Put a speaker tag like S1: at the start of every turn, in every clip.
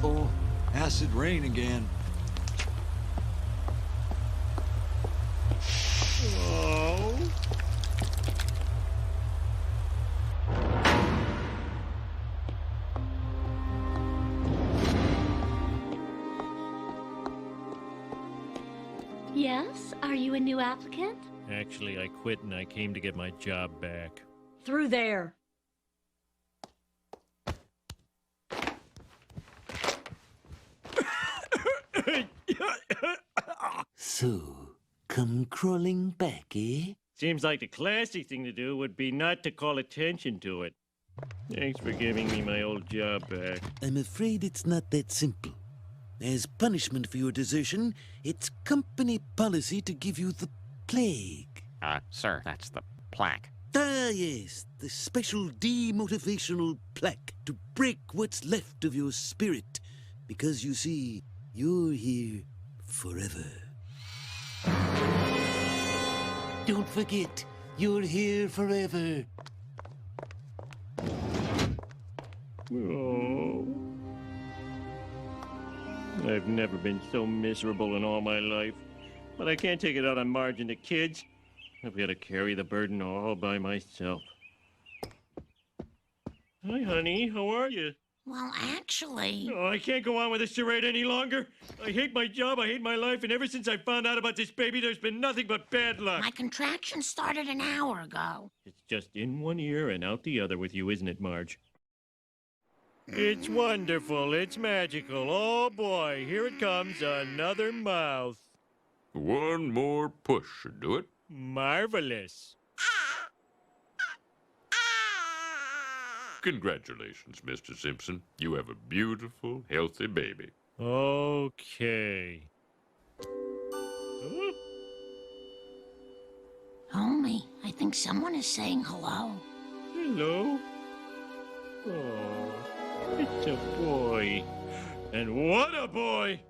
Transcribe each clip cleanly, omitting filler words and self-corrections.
S1: Uh-oh, acid rain again.
S2: Oh.
S3: Yes? Are you a new applicant?
S2: Actually, I quit and I came to get my job back.
S3: Through there.
S4: So, come crawling back, eh?
S2: Seems like the classy thing to do would be not to call attention to it. Thanks for giving me my old job back.
S4: I'm afraid it's not that simple. As punishment for your desertion, it's company policy to give you the plague.
S5: Sir, that's the plaque.
S4: Ah, yes, the special demotivational plaque to break what's left of your spirit. Because you see, you're here forever. Don't forget, you're here forever.
S2: Oh. I've never been so miserable in all my life. But I can't take it out on Marge and the kids. I've got to carry the burden all by myself. Hi, honey. How are you?
S6: Well, actually...
S2: Oh, I can't go on with this charade any longer. I hate my job, I hate my life, and ever since I found out about this baby, there's been nothing but bad luck.
S6: My contraction started an hour ago.
S2: It's just in one ear and out the other with you, isn't it, Marge? It's wonderful. It's magical. Oh, boy. Here it comes. Another mouth.
S7: One more push should do it.
S2: Marvelous.
S7: Congratulations, Mr. Simpson. You have a beautiful, healthy baby.
S2: Okay. Huh?
S6: Homie, I think someone is saying hello.
S2: Hello. Oh, it's a boy. And what a boy!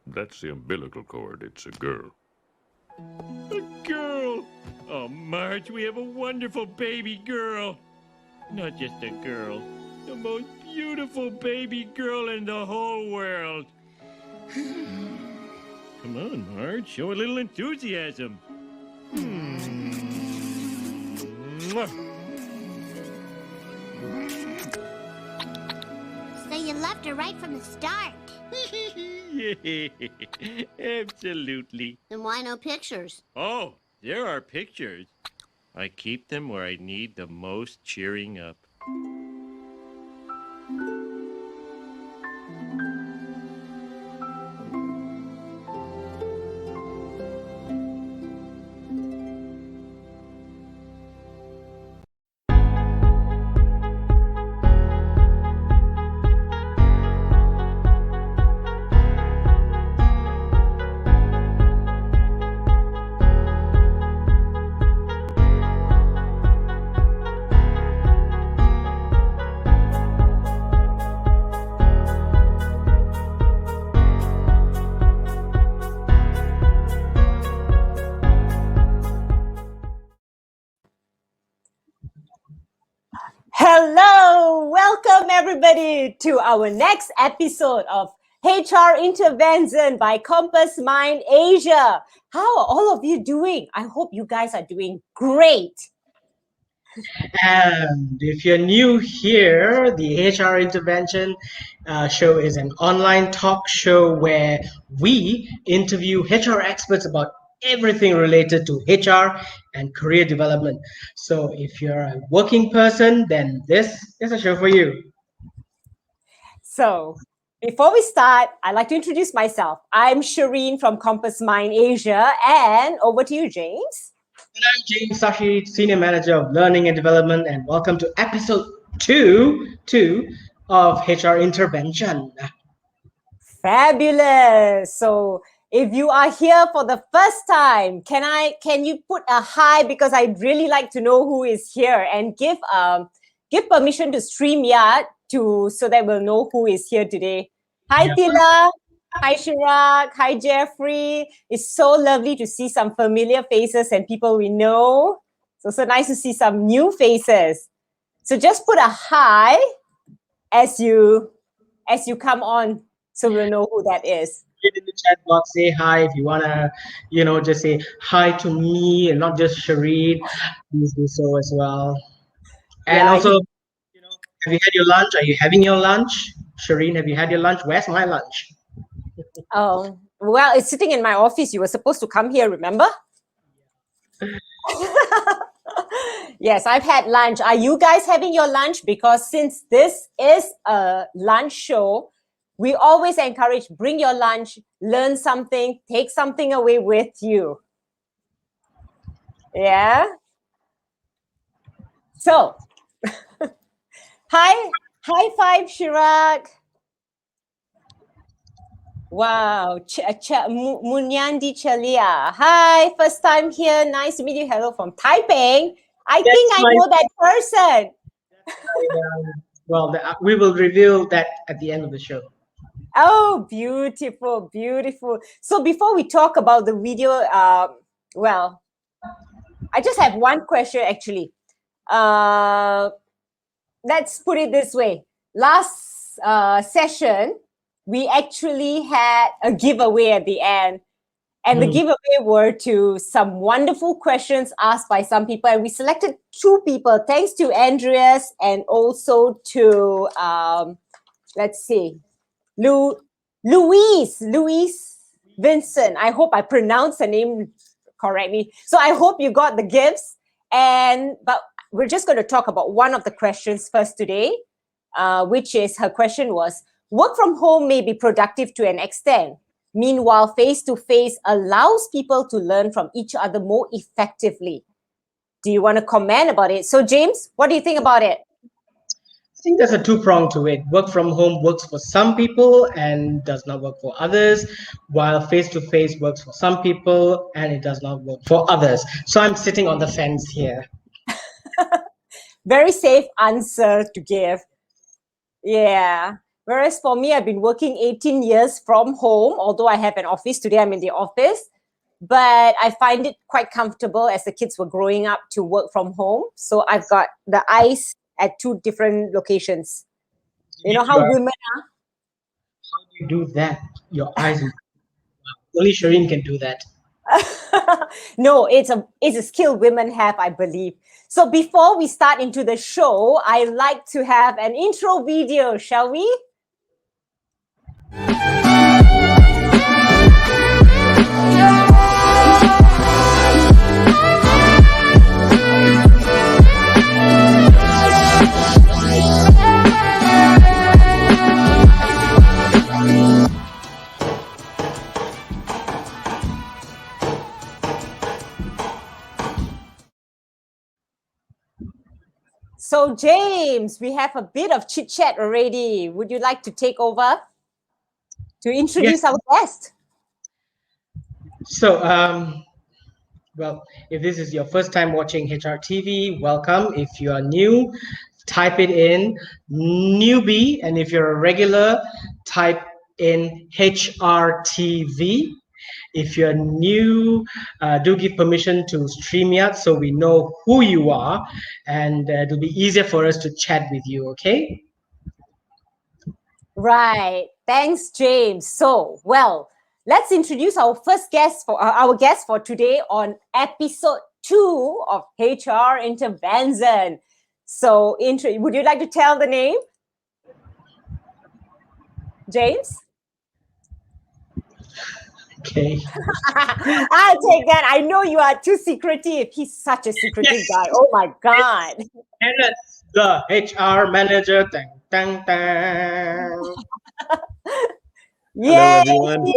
S7: That's the umbilical cord. It's a girl.
S2: A girl! Oh, Marge, we have a wonderful baby girl. Not just a girl, the most beautiful baby girl in the whole world. Come on, Marge, show a little enthusiasm. Mwah.
S8: So you loved her right from the start.
S2: Yeah, absolutely.
S8: Then why no pictures?
S2: Oh, there are pictures. I keep them where I need the most cheering up.
S9: Hello, welcome everybody to our next episode of HR Intervention by Compass Mind Asia. How are all of you doing? I hope you guys are doing great.
S10: And if you're new here, the HR Intervention show is an online talk show where we interview HR experts about everything related to HR and career development. So if you're a working person, then this is a show for you.
S9: So before we start, I'd like to introduce myself. I'm Sherin from Compass Mind Asia, and over to you, James.
S10: And I'm James Sasi, Senior Manager of Learning and Development, and welcome to episode 2 of HR Intervention.
S9: Fabulous. So if you are here for the first time, can you put a hi, because I'd really like to know who is here, and give permission to StreamYard so that we'll know who is here today. Hi, Tila. Hi, Chirag. Hi, Jeffrey. It's so lovely to see some familiar faces and people we know. So nice to see some new faces. So just put a hi as you as you come on, so we'll know who that is.
S10: In the chat box, say hi if you wanna, just say hi to me and not just Sherin. Please do so as well. And
S9: Yeah,
S10: also, have you had your lunch? Are you having your lunch? Sherin, have you had your lunch? Where's my lunch?
S9: Oh, well, it's sitting in my office. You were supposed to come here, remember? Yes, I've had lunch. Are you guys having your lunch? Because since this is a lunch show, we always encourage bring your lunch, learn something, take something away with you. Yeah. So, high five, Shirak. Wow, Muniandy Chalia. Hi, first time here. Nice to meet you. Hello from Taipei. I think I know that person.
S10: Well, we will reveal that at the end of the show.
S9: Oh, beautiful, beautiful. So before we talk about the video, well, I just have one question actually. Let's put it this way. Last session, we actually had a giveaway at the end. And the giveaway were to some wonderful questions asked by some people. And we selected 2 people, thanks to Andreas and also to, let's see, Louise Vincent. I hope I pronounced her name correctly. So I hope you got the gifts. But we're just going to talk about one of the questions first today, which is, her question was, work from home may be productive to an extent. Meanwhile, face-to-face allows people to learn from each other more effectively. Do you want to comment about it? So, James, what do you think about it?
S10: I think there's a 2-prong to it. Work from home works for some people and does not work for others, while face-to-face works for some people and it does not work for others. So I'm sitting on the fence here.
S9: Very safe answer to give. Yeah. Whereas for me, I've been working 18 years from home, although I have an office. Today I'm in the office. But I find it quite comfortable as the kids were growing up to work from home. So I've got the eyes at 2 different locations. You know how women are?
S10: How do you do that? Your eyes. Only Sherin can do that.
S9: No, it's a skill women have, I believe. So before we start into the show, I like to have an intro video, shall we? So James, we have a bit of chit chat already. Would you like to take over to introduce our guest?
S10: So, well, if this is your first time watching HRTV, welcome. If you are new, type it in newbie, and if you're a regular, type in HRTV. If you're new, do give permission to StreamYard so we know who you are, and it'll be easier for us to chat with you, okay?
S9: Right. Thanks, James. So, well, let's introduce our first guest for our guest for today on episode 2 of HR Intervention. So, would you like to tell the name, James?
S10: Okay.
S9: I'll take that. I know you are too secretive. He's such a secretive guy. Oh my God.
S10: Kenneth, the HR manager. Dang, dang, dang.
S9: Yay.
S11: Hello, everyone.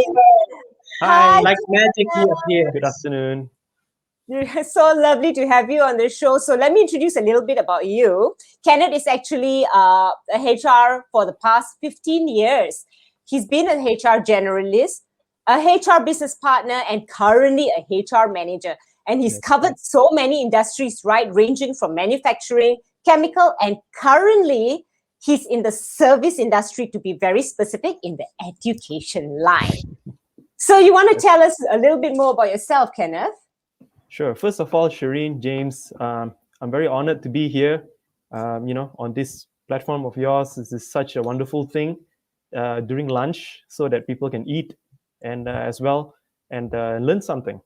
S9: Hi,
S10: Like magic, he appears.
S11: Good afternoon.
S9: It's so lovely to have you on the show. So let me introduce a little bit about you. Kenneth is actually a HR for the past 15 years. He's been an HR generalist, a HR business partner, and currently a HR manager. And he's covered so many industries, right, ranging from manufacturing, chemical, and currently he's in the service industry, to be very specific, in the education line. So you want to tell us a little bit more about yourself, Kenneth?
S11: Sure. First of all, Sherin, James, I'm very honored to be here, on this platform of yours. This is such a wonderful thing. during lunch so that people can eat and as well and learn something,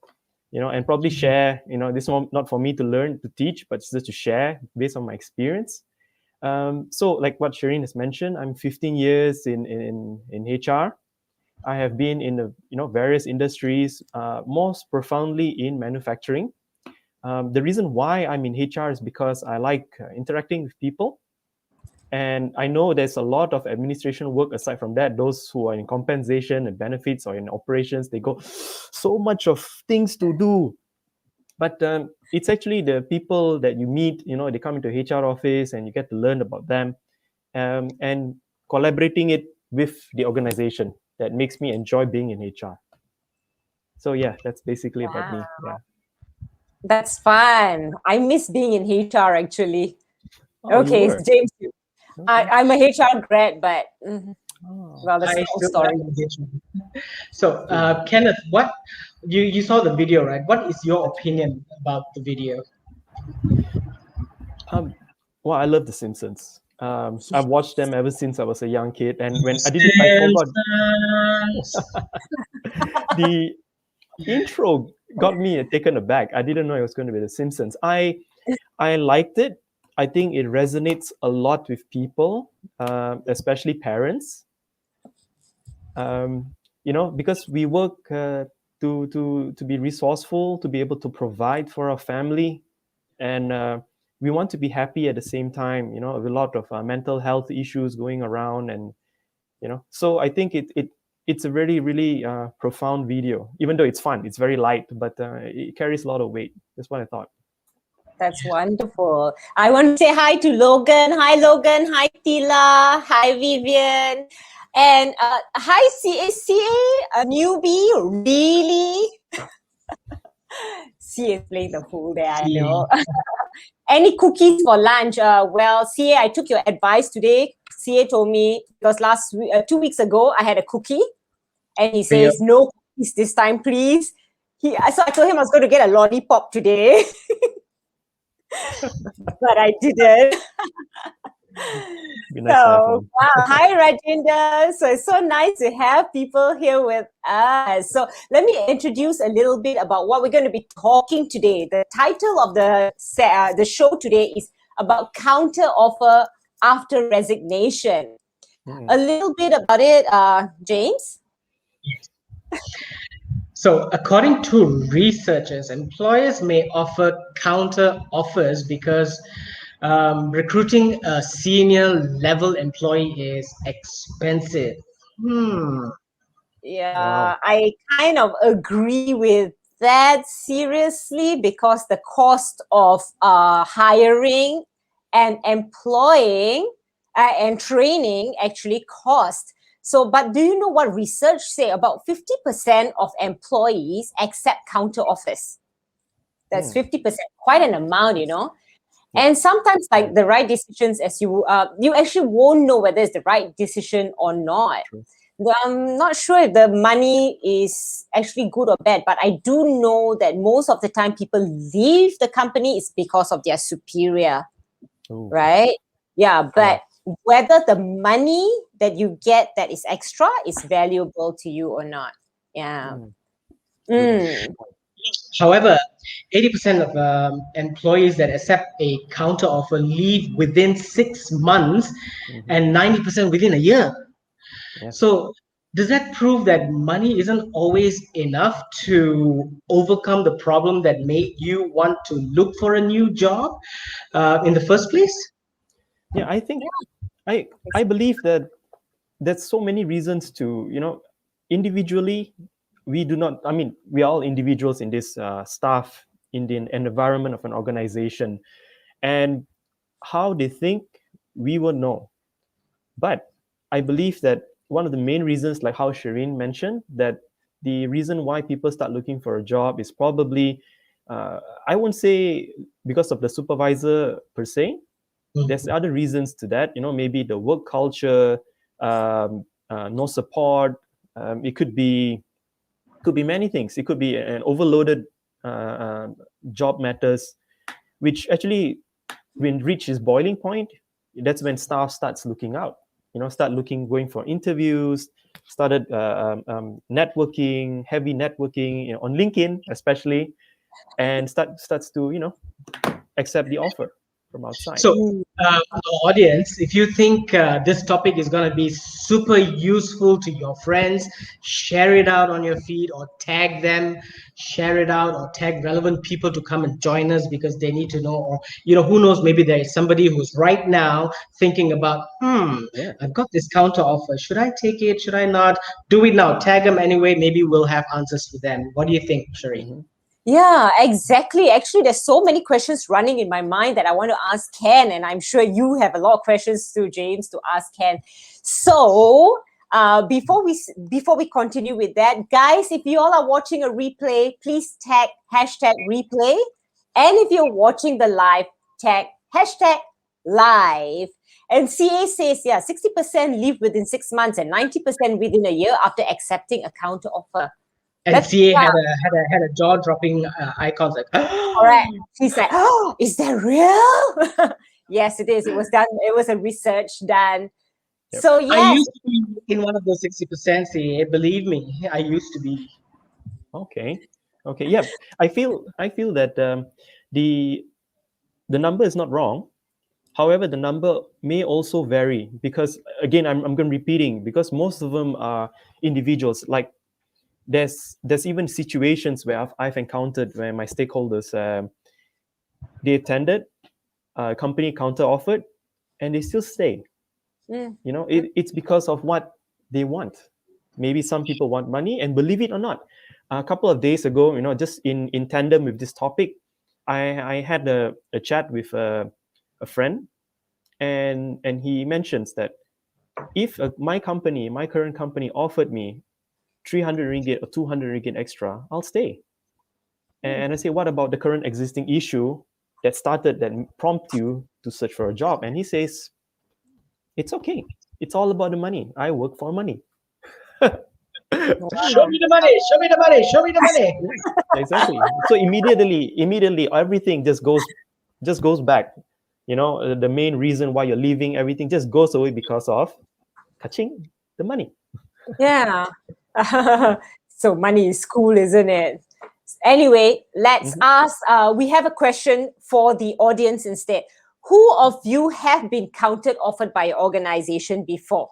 S11: and probably share. This is not for me to learn, to teach, but just to share based on my experience. So like what Sherin has mentioned, I'm 15 years in HR. I have been in various industries, most profoundly in manufacturing. The reason why I'm in HR is because I like interacting with people. And I know there's a lot of administration work aside from that. Those who are in compensation and benefits or in operations, they go so much of things to do. But it's actually the people that you meet, they come into HR office and you get to learn about them, and collaborating it with the organization that makes me enjoy being in HR. So yeah, that's basically about me. Yeah.
S9: That's fun. I miss being in HR actually.
S11: Oh,
S9: Okay,
S11: you were?
S9: James.
S11: Okay.
S9: I'm a HR grad, but well, that's
S10: I
S9: a
S10: still
S9: story.
S10: am engaged. So, Kenneth, what you saw the video, right? What is your opinion about the video?
S11: Well, I love The Simpsons. I've watched them ever since I was a young kid, and when I forgot the intro got me taken aback. I didn't know it was going to be The Simpsons. I liked it. I think it resonates a lot with people, especially parents. Because we work to be resourceful, to be able to provide for our family, and we want to be happy at the same time. With a lot of mental health issues going around, and so I think it's a very, really profound video. Even though it's fun, it's very light, but it carries a lot of weight. That's what I thought.
S9: That's wonderful. I want to say hi to Logan. Hi, Logan. Hi, Tila. Hi, Vivian. And hi, CA, a newbie. Really? CA is playing the fool there, I know. Any cookies for lunch? Well, CA, I took your advice today. CA told me, because 2 weeks ago, I had a cookie. And he says, no cookies this time, please. So I told him I was going to get a lollipop today. But I didn't.
S11: Nice
S9: Wow. Hi, Rajinder. So it's so nice to have people here with us. So let me introduce a little bit about what we're going to be talking today. The title of the show today is about counteroffer after resignation. A little bit about it, James?
S10: Yes. So, according to researchers, employers may offer counter offers because recruiting a senior level employee is expensive.
S9: Yeah,
S11: Wow.
S9: I kind of agree with that seriously, because the cost of hiring and employing and training actually cost. So, but do you know what research say? About 50% of employees accept counter offers. That's 50%, quite an amount, And sometimes, like the right decisions, as you actually won't know whether it's the right decision or not. I'm not sure if the money is actually good or bad, but I do know that most of the time people leave the company is because of their superior, right? Yeah, but whether the money that you get that is extra is valuable to you or not. Yeah.
S10: However, 80% of employees that accept a counter offer leave within 6 months and 90% within a year. So does that prove that money isn't always enough to overcome the problem that made you want to look for a new job in the first place?
S11: Yeah, I think I believe that there's so many reasons to, individually, we are all individuals in this staff, in the environment of an organization, and how they think we will know. But I believe that one of the main reasons, like how Sherin mentioned, that the reason why people start looking for a job is probably, I won't say because of the supervisor per se. There's other reasons to that. Maybe the work culture, no support. It could be many things. It could be an overloaded job matters, which actually, when reaches boiling point, that's when staff starts looking out start going for interviews, started networking, heavy networking, on LinkedIn especially, and starts to accept the offer from outside.
S10: So, the audience, if you think this topic is going to be super useful to your friends, share it out on your feed or tag them, share it out or tag relevant people to come and join us because they need to know, or, who knows, maybe there is somebody who's right now thinking about, I've got this counter offer. Should I take it? Should I not? Do it now. Tag them anyway. Maybe we'll have answers for them. What do you think, Sherin?
S9: Yeah, exactly. Actually, there's so many questions running in my mind that I want to ask Ken, and I'm sure you have a lot of questions too, James, to ask Ken. So, before we continue with that, guys, if you all are watching a replay, please tag #replay, and if you're watching the live, tag #live. And CA says, 60% leave within 6 months and 90% within a year after accepting a counter offer.
S10: And CA had a jaw-dropping icons like,
S9: correct. She's like, oh, is that real? Yes, it is. It was done. It was a research done.
S11: Yep.
S9: So yes,
S10: I used to be in one of those 60%, CA. Believe me, I used to be.
S11: Okay. Yeah, I feel that the number is not wrong. However, the number may also vary because, again, I'm going to repeating, because most of them are individuals. Like there's even situations where I've encountered where my stakeholders they attended, a company counter offered, and they still stay. It's because of what they want. Maybe some people want money, and believe it or not, a couple of days ago, just in tandem with this topic, I had a chat with a friend, and he mentions that if my current company offered me 300 ringgit or 200 ringgit extra, I'll stay. And I say, what about the current existing issue that prompt you to search for a job? And he says, it's okay. It's all about the money. I work for money.
S10: Show me the money. Show me the money. Show me the money.
S11: Exactly. So immediately, everything just goes back. The main reason why you're leaving, everything just goes away because of catching the money.
S9: Yeah. So money is cool, isn't it? Anyway, let's ask. We have a question for the audience instead. Who of you have been counter offered by your organization before?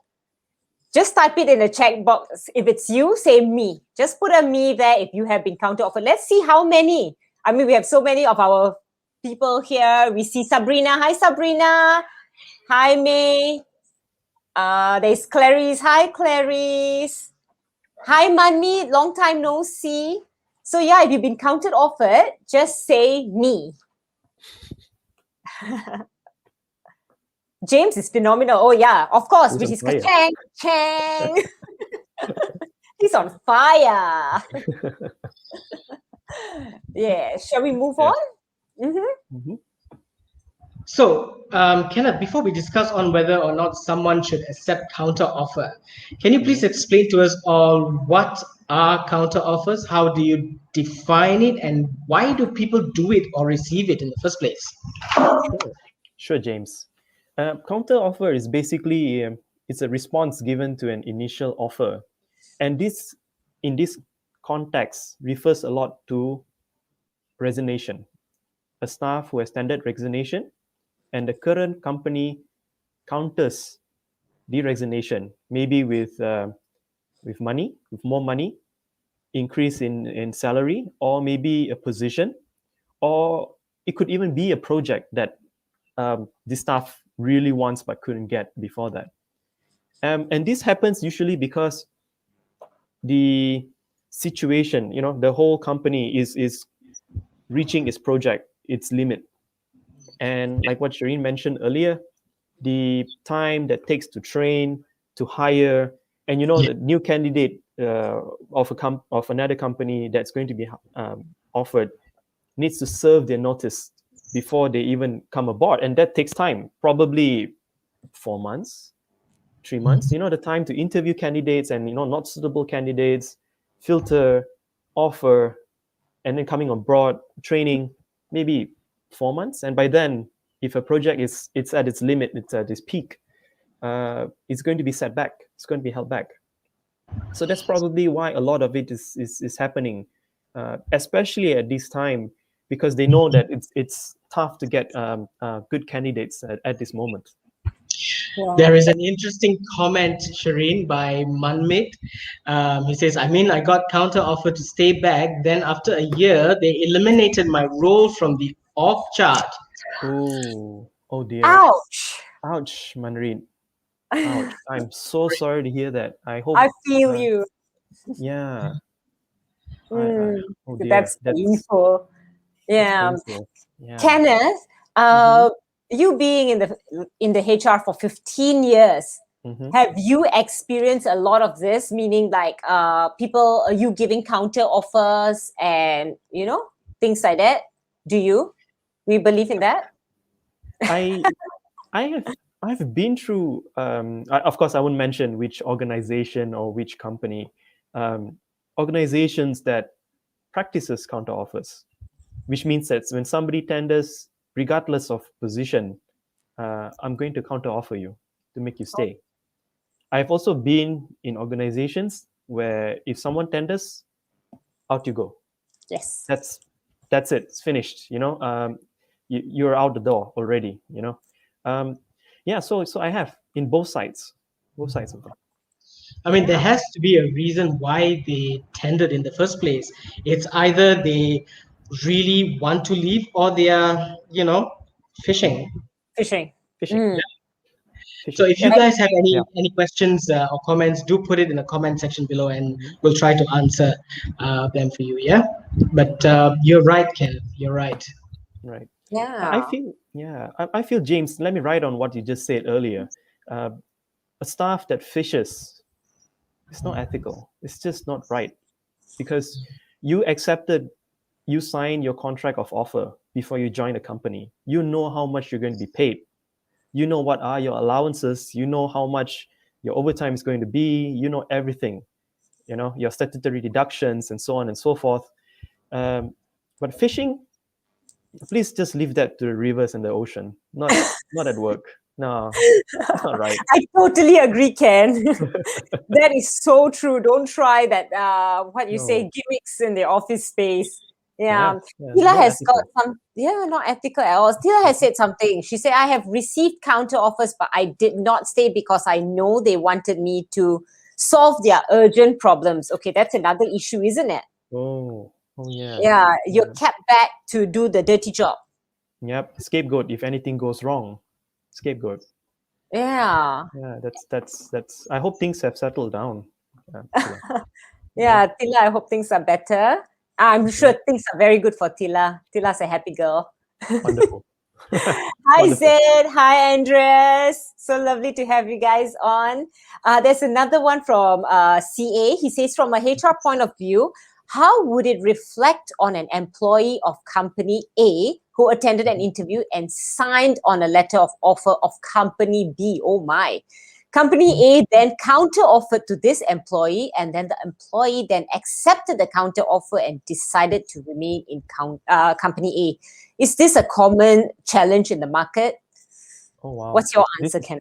S9: Just type it in the chat box. If it's you, say me. Just put a me there if you have been counter offered. Let's see how many. I mean, we have so many of our people here. We see Sabrina. Hi, Sabrina. Hi, May. There's Clarice. Hi, Clarice. Hi, Manmeet. Long time no see. So yeah, if you've been counter offered, just say me. James is phenomenal. Oh yeah, of course, which is ka-chang, chang. He's on fire. Yeah, shall we move on?
S10: So, Kenneth, before we discuss on whether or not someone should accept counter offer, can you please explain to us all what are counter offers? How do you define it, and why do people do it or receive it in the first place?
S11: Sure, James. Counter offer is basically it's a response given to an initial offer, and this in this context refers a lot to resignation. A staff who has tendered resignation, and the current company counters the resignation, maybe with money, with more money, increase in salary, or maybe a position, or it could even be a project that the staff really wants but couldn't get before that. And this happens usually because the situation, the whole company is reaching its limit. And like what Sherin mentioned earlier, the time that takes to train, to hire, and the new candidate of another company that's going to be offered needs to serve their notice before they even come aboard, and that takes time, probably 4 months, 3 months. The time to interview candidates and not suitable candidates, filter, offer, and then coming on board, training, maybe 4 months. And by then, if a project it's at its limit, it's at its peak, it's going to be set back. It's going to be held back. So that's probably why a lot of it is happening, especially at this time, because they know that it's tough to get good candidates at this moment.
S10: There is an interesting comment, Sherin, by Manmit. He says, I mean, I got counter offer to stay back. Then after a year, they eliminated my role from the org chart.
S11: Oh dear. Ouch, Manrin. Ouch. I'm so sorry to hear that. I hope
S9: I feel you.
S11: Yeah.
S9: Mm,
S11: oh dear.
S9: that's painful. Yeah.
S11: Painful. Yeah.
S9: Kenneth, you being in the HR for 15 years, have you experienced a lot of this? Meaning, like people, are you giving counter offers and things like that? Do you? We believe in that?
S11: I've been through. Of course, I won't mention which organization or which company. Organizations that practices counter offers, which means that when somebody tenders, regardless of position, I'm going to counter offer you to make you stay. I've also been in organizations where if someone tenders, out you go.
S9: Yes.
S11: That's it. It's finished. You're out the door already. Yeah. So I have in both sides of them.
S10: I mean, there has to be a reason why they tendered in the first place. It's either they really want to leave or they are, fishing.
S9: Fishing.
S10: So if you guys have any questions or comments, do put it in the comment section below, and we'll try to answer them for you. Yeah, but you're right, Kenneth. You're right.
S11: Right.
S9: Yeah.
S11: I feel, James. Let me write on what you just said earlier. A staff that fishes, it's not ethical. It's just not right, because you signed your contract of offer before you join the company. You know how much you're going to be paid. You know what are your allowances. You know how much your overtime is going to be. You know everything. Your statutory deductions and so on and so forth. But fishing, please just leave that to the rivers and the ocean. Not at work. No, that's not right.
S9: I totally agree, Ken. That is so true. Don't try that. Say gimmicks in the office space. Yeah. Tila has got some. Yeah, not ethical at all. Tila has said something. She said, "I have received counter offers, but I did not stay because I know they wanted me to solve their urgent problems." Okay, that's another issue, isn't it?
S11: Oh yeah.
S9: Yeah, you're kept back to do the dirty job.
S11: Yep, scapegoat if anything goes wrong. Scapegoat.
S9: Yeah.
S11: Yeah, that's. I hope things have settled down.
S9: Yeah, Tila, I hope things are better. I'm sure things are very good for Tila. Tila's a happy girl.
S11: Wonderful.
S9: Hi, Zed. Hi, Andres. So lovely to have you guys on. There's another one from CA. He says, from a HR point of view, how would it reflect on an employee of company A who attended an interview and signed on a letter of offer of company B? Oh my. Company A then counter offered to this employee, and then the employee then accepted the counter offer and decided to remain in company A. Is this a common challenge in the market?
S11: Oh wow!
S9: What's your answer, Ken?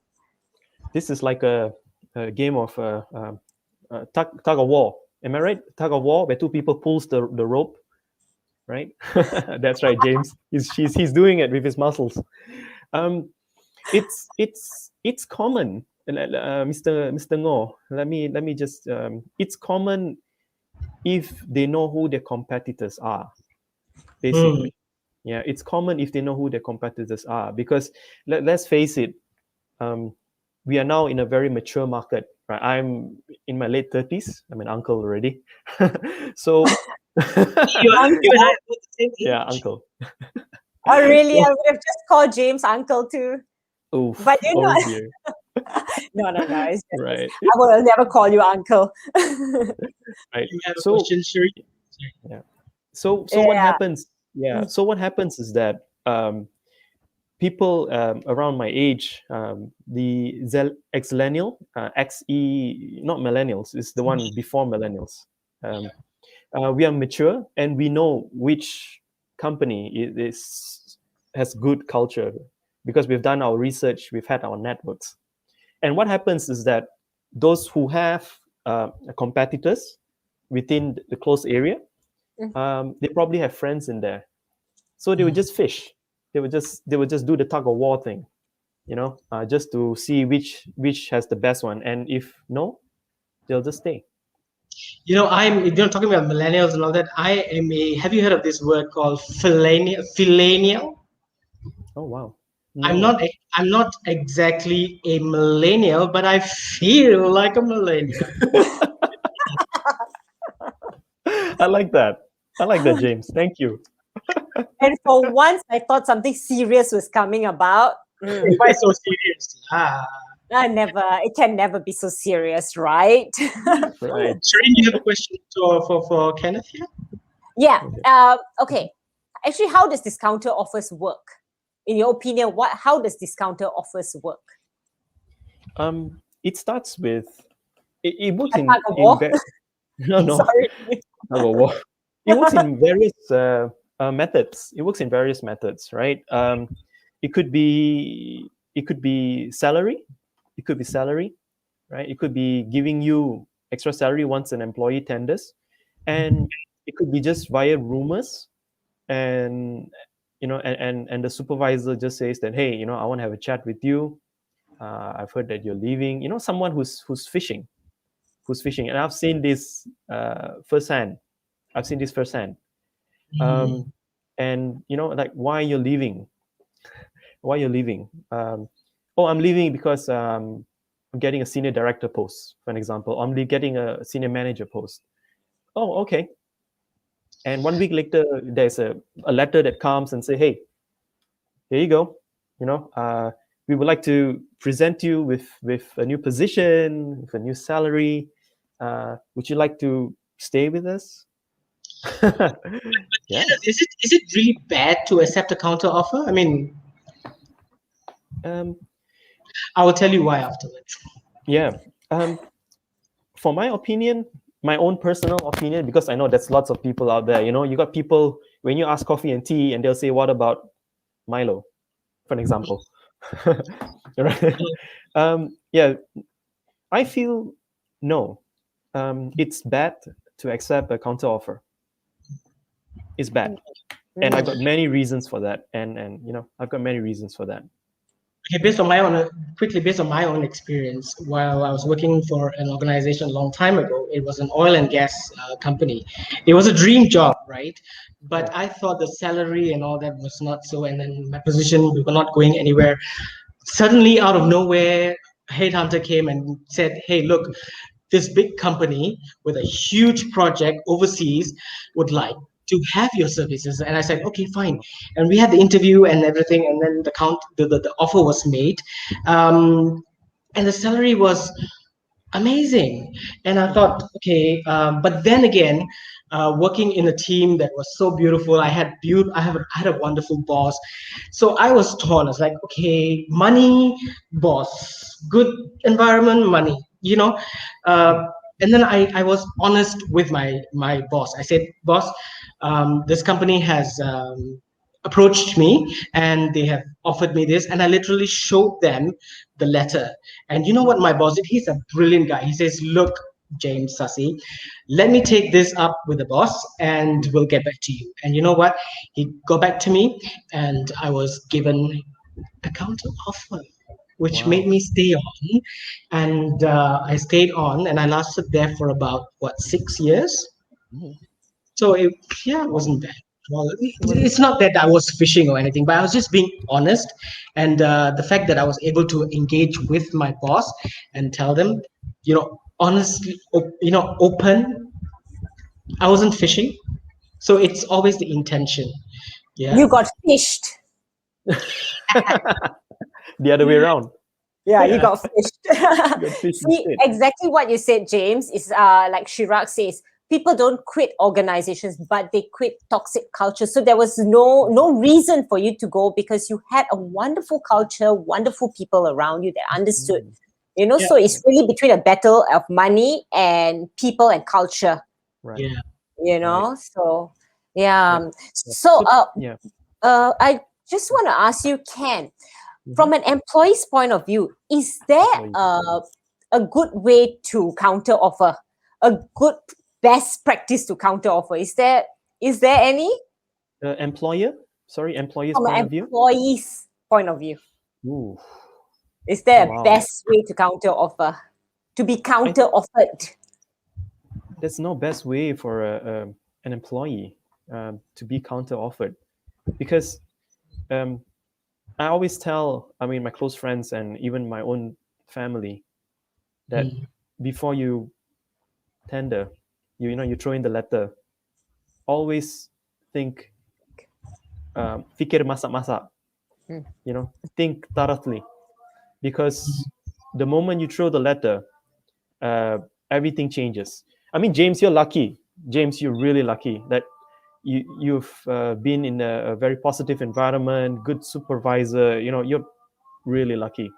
S11: This is like a game of tug of war. Am I right? Tug of war, where two people pulls the rope, right? That's right, James. He's doing it with his muscles. It's common. Mr. Ngo, let me just. It's common if they know who their competitors are. Basically, yeah, it's common if they know who their competitors are, because let's face it, we are now in a very mature market. Right? I'm in my late 30s. I'm an uncle already. So, yeah, uncle.
S9: Oh, really? So, I would have just called James uncle too.
S11: Oof,
S9: but you know,
S11: dear.
S9: No. It's just,
S11: right.
S9: I will never call you uncle.
S11: Right.
S10: You have a question, Sherin?
S11: Yeah. So what happens? Yeah. So what happens is that people around my age, the ex-millennial, XE, not millennials, is the one before millennials. We are mature and we know which company has good culture, because we've done our research, we've had our networks. And what happens is that those who have competitors within the close area, they probably have friends in there, so they would just fish. They would just do the tug of war thing, just to see which has the best one. And if no, they'll just stay.
S10: Talking about millennials and all that. Have you heard of this word called phillennial?
S11: Oh wow.
S10: I'm
S11: No.
S10: I'm not exactly a millennial, but I feel like a millennial.
S11: I like that, James. Thank you.
S9: And for once, I thought something serious was coming about.
S10: Why so serious?
S9: It can never be so serious, right?
S11: Right.
S10: Sherin, you have a question for Kenneth here?
S9: Yeah. Okay. Actually, how does this counter offers work? In your opinion, how does this counter offers work?
S11: It starts with it works in no.
S9: Sorry.
S11: It works in various methods. It works in various methods, right? It could be salary. It could be salary, right? It could be giving you extra salary once an employee tenders, and it could be just via rumors, and and the supervisor just says that, hey, I want to have a chat with you. I've heard that you're leaving. Someone who's fishing, and I've seen this firsthand. And like, why you're leaving? Why you're leaving? Oh, I'm leaving because I'm getting a senior director post, for an example. I'm getting a senior manager post. Oh, okay. And 1 week later, there's a letter that comes and say, hey, here you go. We would like to present you with a new position, with a new salary. Would you like to stay with us?
S10: Yeah. Is it really bad to accept a counter offer? I mean, I will tell you why afterwards.
S11: Yeah. For my opinion, my own personal opinion, because I know there's lots of people out there. You got people, when you ask coffee and tea, and they'll say, what about Milo, for an example? Right? Yeah, I feel no. It's bad to accept a counter offer. It's bad. And I've got many reasons for that. And I've got many reasons for that.
S10: Okay, based on my own experience, while I was working for an organization a long time ago, it was an oil and gas company. It was a dream job, right? But I thought the salary and all that was not so, and then my position, we were not going anywhere. Suddenly, out of nowhere, a headhunter came and said, hey, look, this big company with a huge project overseas would like to have your services. And I said, okay, fine. And we had the interview and everything, and then the offer was made, and the salary was amazing. And I thought, okay, but then again, working in a team that was so beautiful, I had a wonderful boss, so I was torn. I was like, okay, money, boss, good environment, money, and then I was honest with my boss. I said, boss, this company has approached me and they have offered me this, and I literally showed them the letter. And you know what my boss did? He's a brilliant guy. He says, look, James, Sasi, let me take this up with the boss and we'll get back to you. And you know what? He got back to me and I was given a counter offer, which made me stay on. And I stayed on and I lasted there for about 6 years. So it wasn't bad. Well, it's not that I was fishing or anything, but I was just being honest. And the fact that I was able to engage with my boss and tell them, honestly, open, I wasn't fishing. So it's always the intention. Yeah.
S9: You got fished.
S11: The other way around.
S9: Yeah, you got fished. See, exactly what you said, James, is like Chirac says, people don't quit organizations, but they quit toxic culture. So there was no reason for you to go because you had a wonderful culture, wonderful people around you that understood. So it's really between a battle of money and people and culture.
S11: Right.
S9: Yeah. So yeah. So I just want to ask you, Ken, From an employee's point of view, is there a good way to counter offer? A good best practice to counter offer? Is there any?
S11: Employer's
S9: From
S11: point
S9: an
S11: of view?
S9: employee's point of view,
S11: Ooh,
S9: is there a
S11: wow.
S9: best way to counter offer? To be counter offered?
S11: There's no best way for an employee to be counter offered, because I always tell, my close friends and even my own family that before you tender, you throw in the letter, always think, fikir masak-masak, think thoroughly, because the moment you throw the letter, everything changes. James, you're lucky. James, you're really lucky that you've been in a very positive environment, good supervisor. You're really lucky.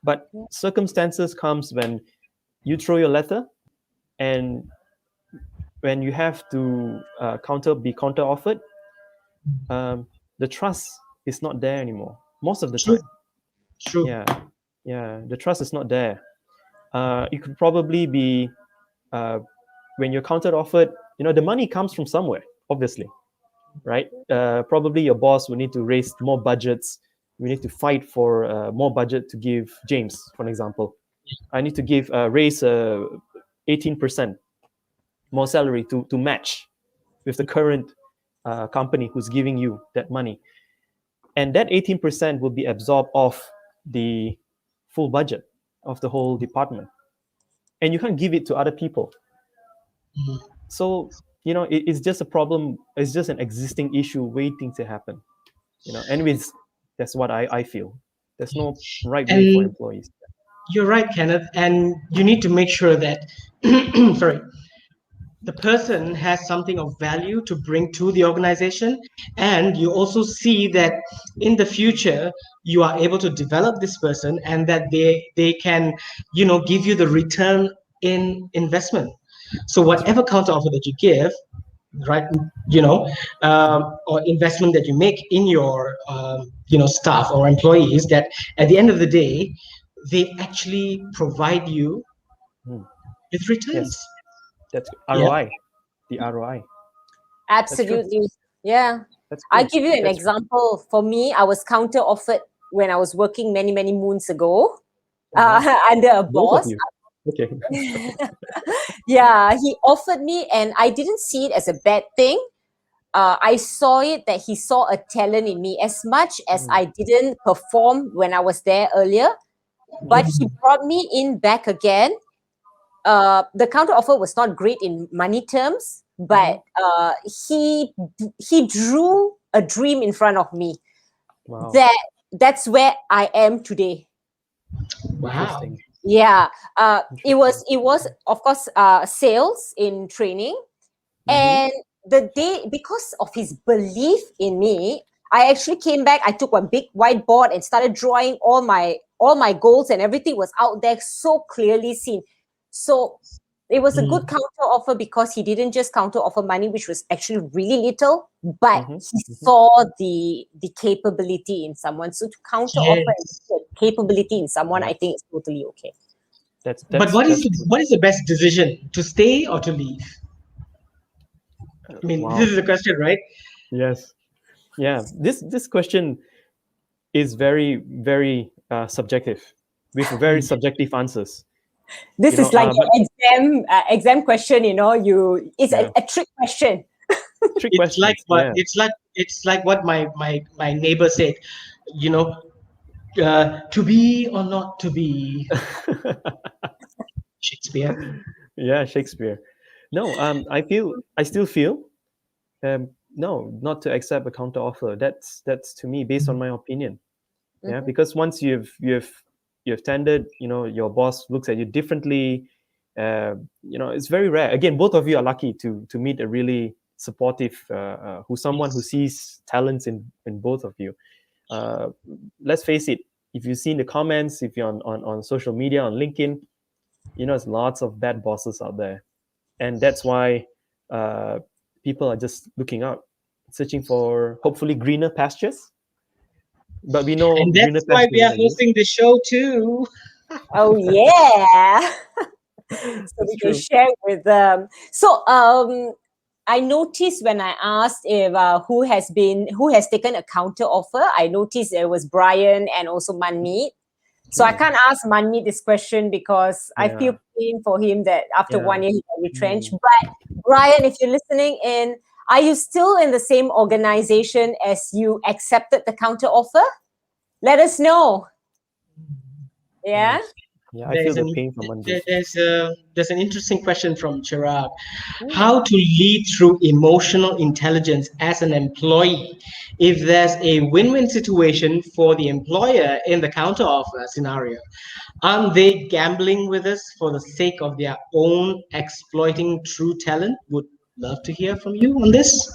S11: But circumstances comes when you throw your letter, and when you have to be counter offered, the trust is not there anymore most of the time.
S10: True.
S11: Yeah, the trust is not there. It could probably be when you're counter offered, the money comes from somewhere, obviously, right? Probably your boss will need to raise more budgets. We need to fight for more budget to give James, for example. I need to raise 18% more salary to match with the current company who's giving you that money. And that 18% will be absorbed off the full budget of the whole department. And you can't give it to other people. So, it's just a problem. It's just an existing issue waiting to happen. Anyways, that's what I feel. There's no right way for employees.
S10: You're right, Kenneth. And you need to make sure that, sorry, the person has something of value to bring to the organization. And you also see that in the future, you are able to develop this person, and that they can, give you the return in investment. So whatever counter offer that you give, right, or investment that you make in your staff or employees, that at the end of the day they actually provide you with returns.
S11: That's ROI. The ROI.
S9: Absolutely. Yeah. I give you an example. For me, I was counter offered when I was working many moons ago under a boss.
S11: Okay.
S9: Yeah, he offered me, and I didn't see it as a bad thing. I saw it that he saw a talent in me, as much as I didn't perform when I was there earlier. But he brought me in back again. The counter offer was not great in money terms, but he drew a dream in front of me.
S11: Wow.
S9: That's where I am today.
S10: Wow.
S9: Yeah. It was of course sales in training. And the day, because of his belief in me, I actually came back. I took one big whiteboard and started drawing all my goals, and everything was out there so clearly seen. So it was a good counter offer, because he didn't just counter offer money, which was actually really little, but he saw the capability in someone. So to counter offer capability in someone, I think it's totally okay.
S10: But what is the best decision, to stay or to leave? This is the question, right?
S11: Yes. Yeah. This question is very, very subjective, with very subjective answers.
S9: This is like your exam question. It's a trick question.
S10: It's like what my neighbor said. To be or not to be. Shakespeare.
S11: Yeah, Shakespeare. No, I still feel, no, not to accept a counter offer. That's to me, based on my opinion. Yeah, because once you've tendered, your boss looks at you differently. It's very rare. Again, both of you are lucky to meet a really supportive, someone who sees talents in both of you. Let's face it. If you've seen the comments, if you're on social media, on LinkedIn, there's lots of bad bosses out there, and that's why people are just looking out, searching for hopefully greener pastures. But we know
S10: And
S11: greener
S10: that's why we
S11: pastures
S10: are
S11: than this.
S10: hosting the show too.
S9: Oh yeah. So we can
S11: true.
S9: share with them. So I noticed when I asked if who has taken a counter offer, I noticed it was Brian and also Manmeet. So I can't ask Manmeet this question because I feel pain for him that after 1 year he got retrenched. But Brian, if you're listening in, are you still in the same organization as you accepted the counter offer? Let us know. Yeah.
S11: Yeah, I feel the pain from Manjeet.
S10: There's an interesting question from Chirag. How to lead through emotional intelligence as an employee if there's a win-win situation for the employer in the counteroffer scenario? Aren't they gambling with us for the sake of their own exploiting true talent? Would love to hear from you on this.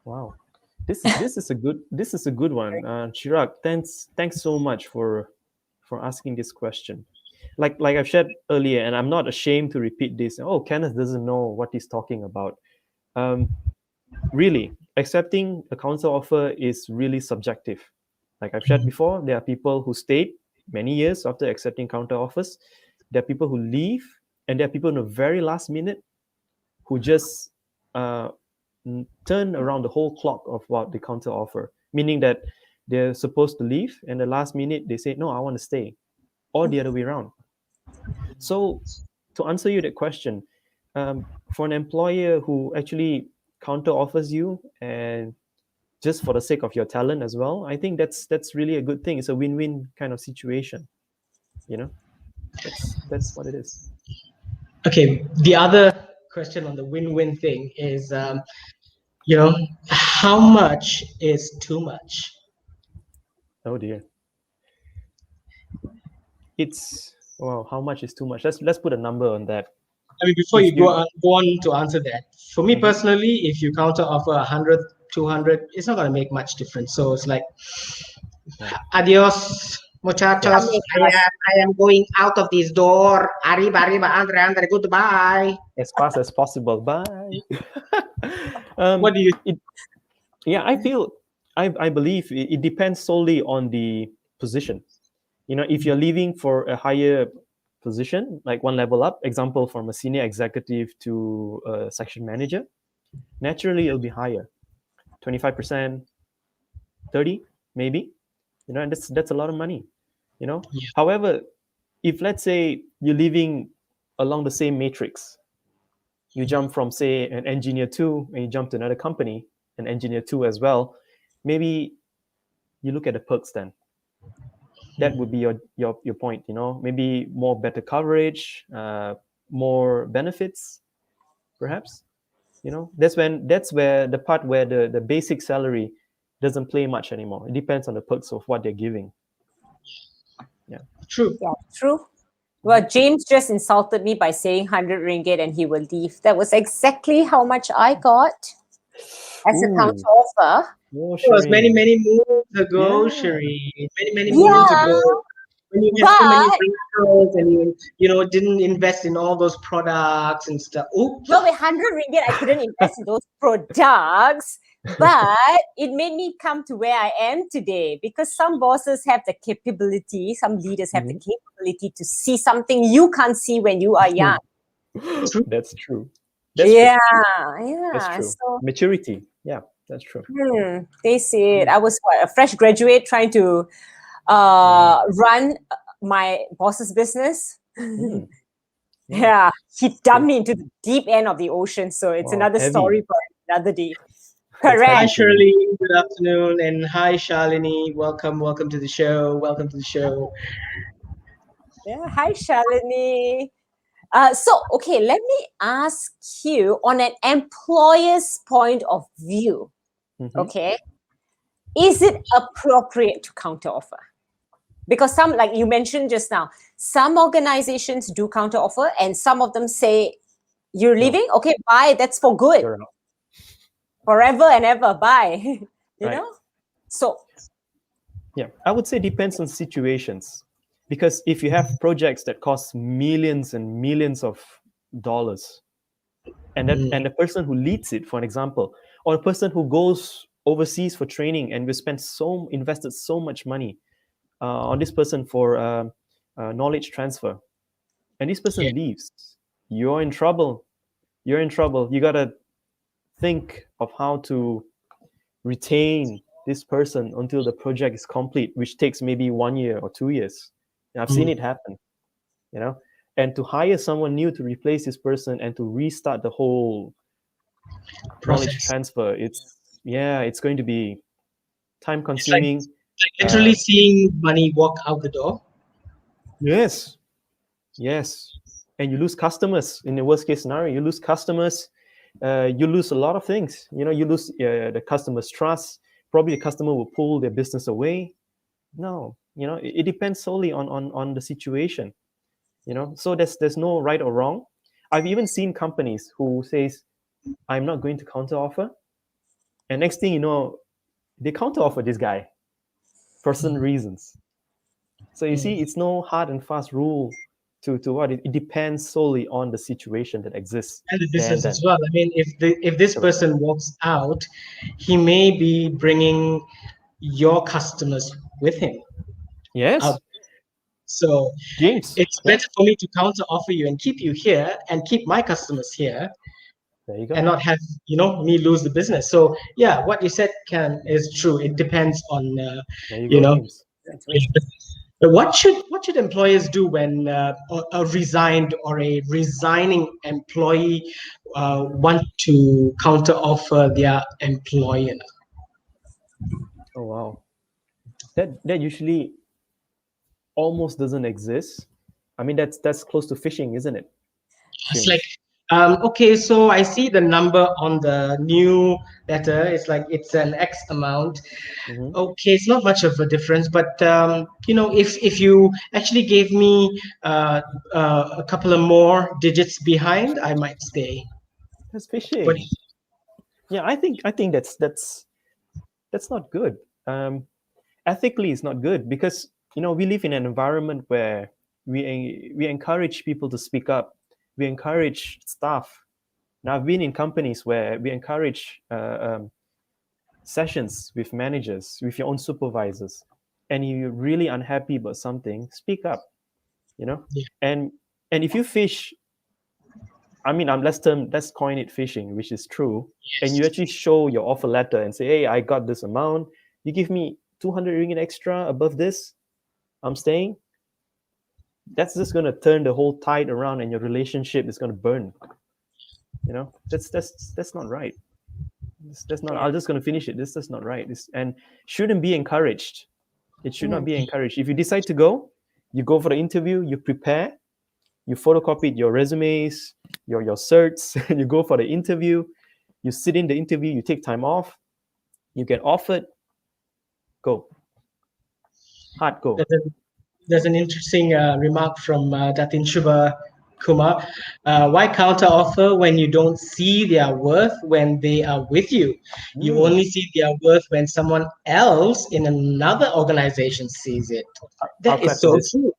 S11: Wow, this is a good one. Chirag, thanks so much for asking this question. Like I've shared earlier, and I'm not ashamed to repeat this. Oh, Kenneth doesn't know what he's talking about. Really, accepting a counter offer is really subjective. Like I've shared before, there are people who stayed many years after accepting counter offers. There are people who leave, and there are people in the very last minute who just turn around the whole clock of what the counter offer, meaning that they're supposed to leave, and the last minute they say, no, I want to stay, or the other way around. So to answer you that question, for an employer who actually counter offers you and just for the sake of your talent as well, I think that's really a good thing. It's a win-win kind of situation. That's what it is.
S10: Okay, the other question on the win-win thing is, how much is too much?
S11: Oh dear. How much is too much? Let's put a number on that.
S10: I mean, before you go on to answer that, for me personally, if you counter offer 100, 200, it's not going to make much difference. So it's like, adios, muchachos. I am going out of this door. Arriba, Andre, goodbye.
S11: As fast as possible. Bye.
S10: What do you?
S11: I believe it depends solely on the position. If you're leaving for a higher position, like one level up, example from a senior executive to a section manager, naturally it'll be higher, 25%, 30 maybe, and that's a lot of money. However, if let's say you're leaving along the same matrix, you jump from say an engineer 2 and you jump to another company, an engineer 2 as well, maybe you look at the perks then. That would be your point, maybe more better coverage, more benefits, perhaps. That's where the part where the basic salary doesn't play much anymore. It depends on the perks of what they're giving. Yeah.
S10: True.
S9: Yeah, true. Well, James just insulted me by saying 100 ringgit and he will leave. That was exactly how much I got as a counter offer.
S11: Oh,
S10: it was many moons ago, Sherin. Many moons ago. When you had so many wrinkles and you didn't invest in all those products and stuff. Oops.
S9: Well, with 100 ringgit, I couldn't invest in those products, but it made me come to where I am today because some bosses have the capability, some leaders have the capability to see something you can't see when you are young.
S11: That's true.
S9: That's
S11: true.
S9: So,
S11: maturity. Yeah, that's true.
S9: They see it. I was a fresh graduate trying to run my boss's business. Yeah, he dumped me into the deep end of the ocean. So it's another story for another day. Correct.
S10: Hi, Shirley. Good afternoon. And hi, Shalini. Welcome to the show. Welcome to the show.
S9: Yeah, hi, Shalini. Okay, let me ask you on an employer's point of view, okay, is it appropriate to counteroffer? Because some, like you mentioned just now, some organizations do counteroffer and some of them say, you're leaving? Okay, bye, that's for good. Forever and ever, bye. you know? So.
S11: Yeah, I would say depends on situations. Because if you have projects that cost millions and millions of dollars, and the person who leads it, for an example, or a person who goes overseas for training, and we invested so much money on this person for knowledge transfer, and this person leaves. You're in trouble. You're in trouble. You gotta think of how to retain this person until the project is complete, which takes maybe 1 year or 2 years. And I've seen it happen, you know. And to hire someone new to replace this person and to restart the whole knowledge transfer, it's going to be time consuming.
S10: It's like literally seeing money walk out the door.
S11: Yes. And you lose customers. In the worst case scenario, you lose customers. You lose a lot of things. You know, you lose the customer's trust. Probably the customer will pull their business away. No, you know, it depends solely on the situation. You know, so there's no right or wrong. I've even seen companies who says, I'm not going to counteroffer, and next thing you know, they counteroffer this guy for certain reasons. So you see, it's no hard and fast rule to what it depends solely on the situation that exists
S10: And the business as well. I mean, if this person walks out, he may be bringing your customers with him.
S11: Yes.
S10: So
S11: James,
S10: it's better for me to counter offer you and keep you here and keep my customers here.
S11: There you go.
S10: And not have me lose the business. So yeah, what you said, Ken, is true. It depends on
S11: James.
S10: But what should employers do when a resigned or a resigning employee want to counter offer their employer?
S11: Oh wow, that usually almost doesn't exist. I mean, that's close to phishing, isn't it?
S10: It's like, okay, so I see the number on the new letter. It's like it's an X amount. Okay, it's not much of a difference, but if you actually gave me a couple of more digits behind, I might stay.
S11: That's phishing. Yeah, I think that's not good. Ethically, it's not good because we live in an environment where we encourage people to speak up. We encourage staff. Now, I've been in companies where we encourage sessions with managers, with your own supervisors, and you're really unhappy about something, speak up. And if you fish, I mean, let's coin it phishing, which is true. Yes. And you actually show your offer letter and say, hey, I got this amount. You give me 200 ringgit extra above this, I'm staying. That's just going to turn the whole tide around and your relationship is going to burn. That's not right. That's not. I'm just going to finish it. That's not right. And shouldn't be encouraged. It should not be encouraged. If you decide to go, you go for the interview, you prepare, you photocopied your resumes, your certs, and you go for the interview. You sit in the interview, you take time off, you get offered, go. Hard go.
S10: There's an interesting remark from Datin Shubha Kumar. Why counter offer when you don't see their worth when they are with you? You only see their worth when someone else in another organization sees it. That is so true.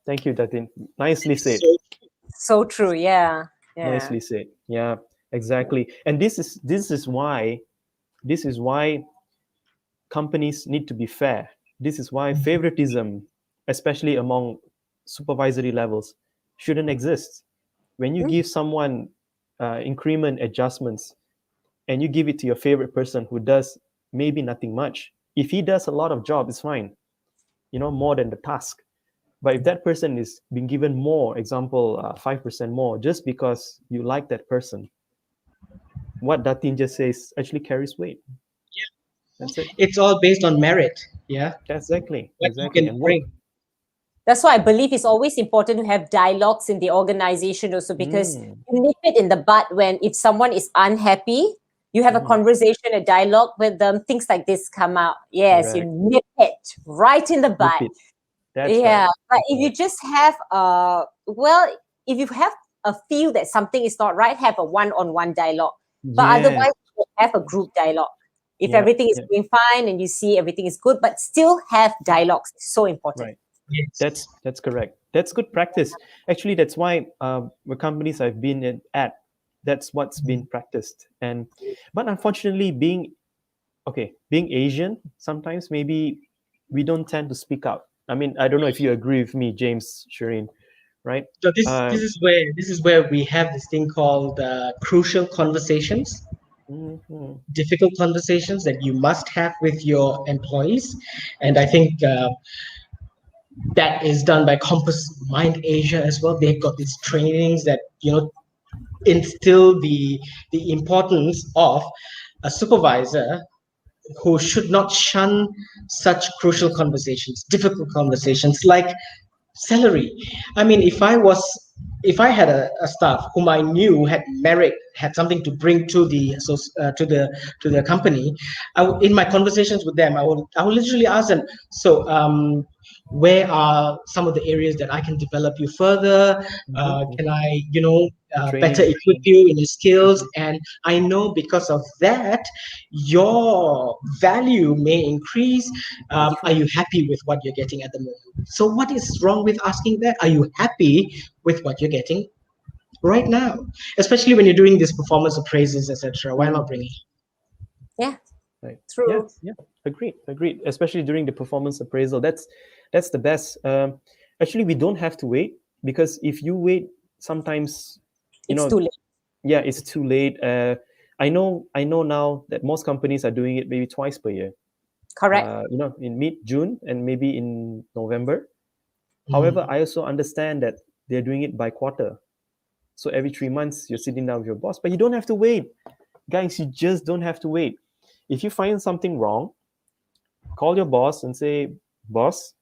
S11: Thank you, Datin. Nicely said.
S9: So true. Yeah.
S11: Nicely said. Yeah, exactly. And this is why companies need to be fair. This is why favoritism, especially among supervisory levels, shouldn't exist. When you give someone increment adjustments and you give it to your favorite person who does maybe nothing much, if he does a lot of job, it's fine, more than the task. But if that person is being given more, example, 5% more, just because you like that person, what Datin just says actually carries weight.
S10: Yeah,
S11: that's it.
S10: It's all based on merit. Yeah,
S11: exactly.
S10: What
S11: exactly.
S10: you can bring.
S9: That's why I believe it's always important to have dialogues in the organization also, because you nip it in the bud if someone is unhappy, you have a conversation, a dialogue with them, things like this come out. Yes,
S11: Correct.
S9: You nip it right in the bud.
S11: That's right.
S9: But if you just have if you have a feel that something is not right, have a one-on-one dialogue. But otherwise, have a group dialogue. If everything is going fine and you see everything is good, but still have dialogues. It's so important.
S11: Right. Yes. That's correct. That's good practice. Actually, that's why the companies I've been at, that's what's been practiced. But unfortunately, being okay, being Asian, sometimes maybe we don't tend to speak out. I mean, I don't know if you agree with me, James, Sherin, right?
S10: So this is where we have this thing called crucial conversations,
S11: Mhm.
S10: difficult conversations that you must have with your employees, and I think that is done by Compass Mind Asia as well. They've got these trainings that instill the importance of a supervisor who should not shun such crucial conversations, difficult conversations like salary. I mean, if I had a staff whom I knew had merit, had something to bring to the company, in my conversations with them, I would literally ask them, so where are some of the areas that I can develop you further? Can I, better
S11: Training.
S10: equip you in your skills? And I know because of that, your value may increase. Are you happy with what you're getting at the moment? So what is wrong with asking that? Are you happy with what you're getting right now? Especially when you're doing this performance appraisals, etc. Why not bring it?
S9: Yeah,
S11: Right.
S9: true.
S11: Yeah. Agreed. Especially during the performance appraisal, that's the best. Actually, we don't have to wait, because if you wait, sometimes
S9: It's too late.
S11: Yeah, it's too late. I know now that most companies are doing it maybe twice per year.
S9: Correct.
S11: In mid-June and maybe in November. However, I also understand that they're doing it by quarter. So every 3 months, you're sitting down with your boss, but you don't have to wait. Guys, you just don't have to wait. If you find something wrong, call your boss and say, boss,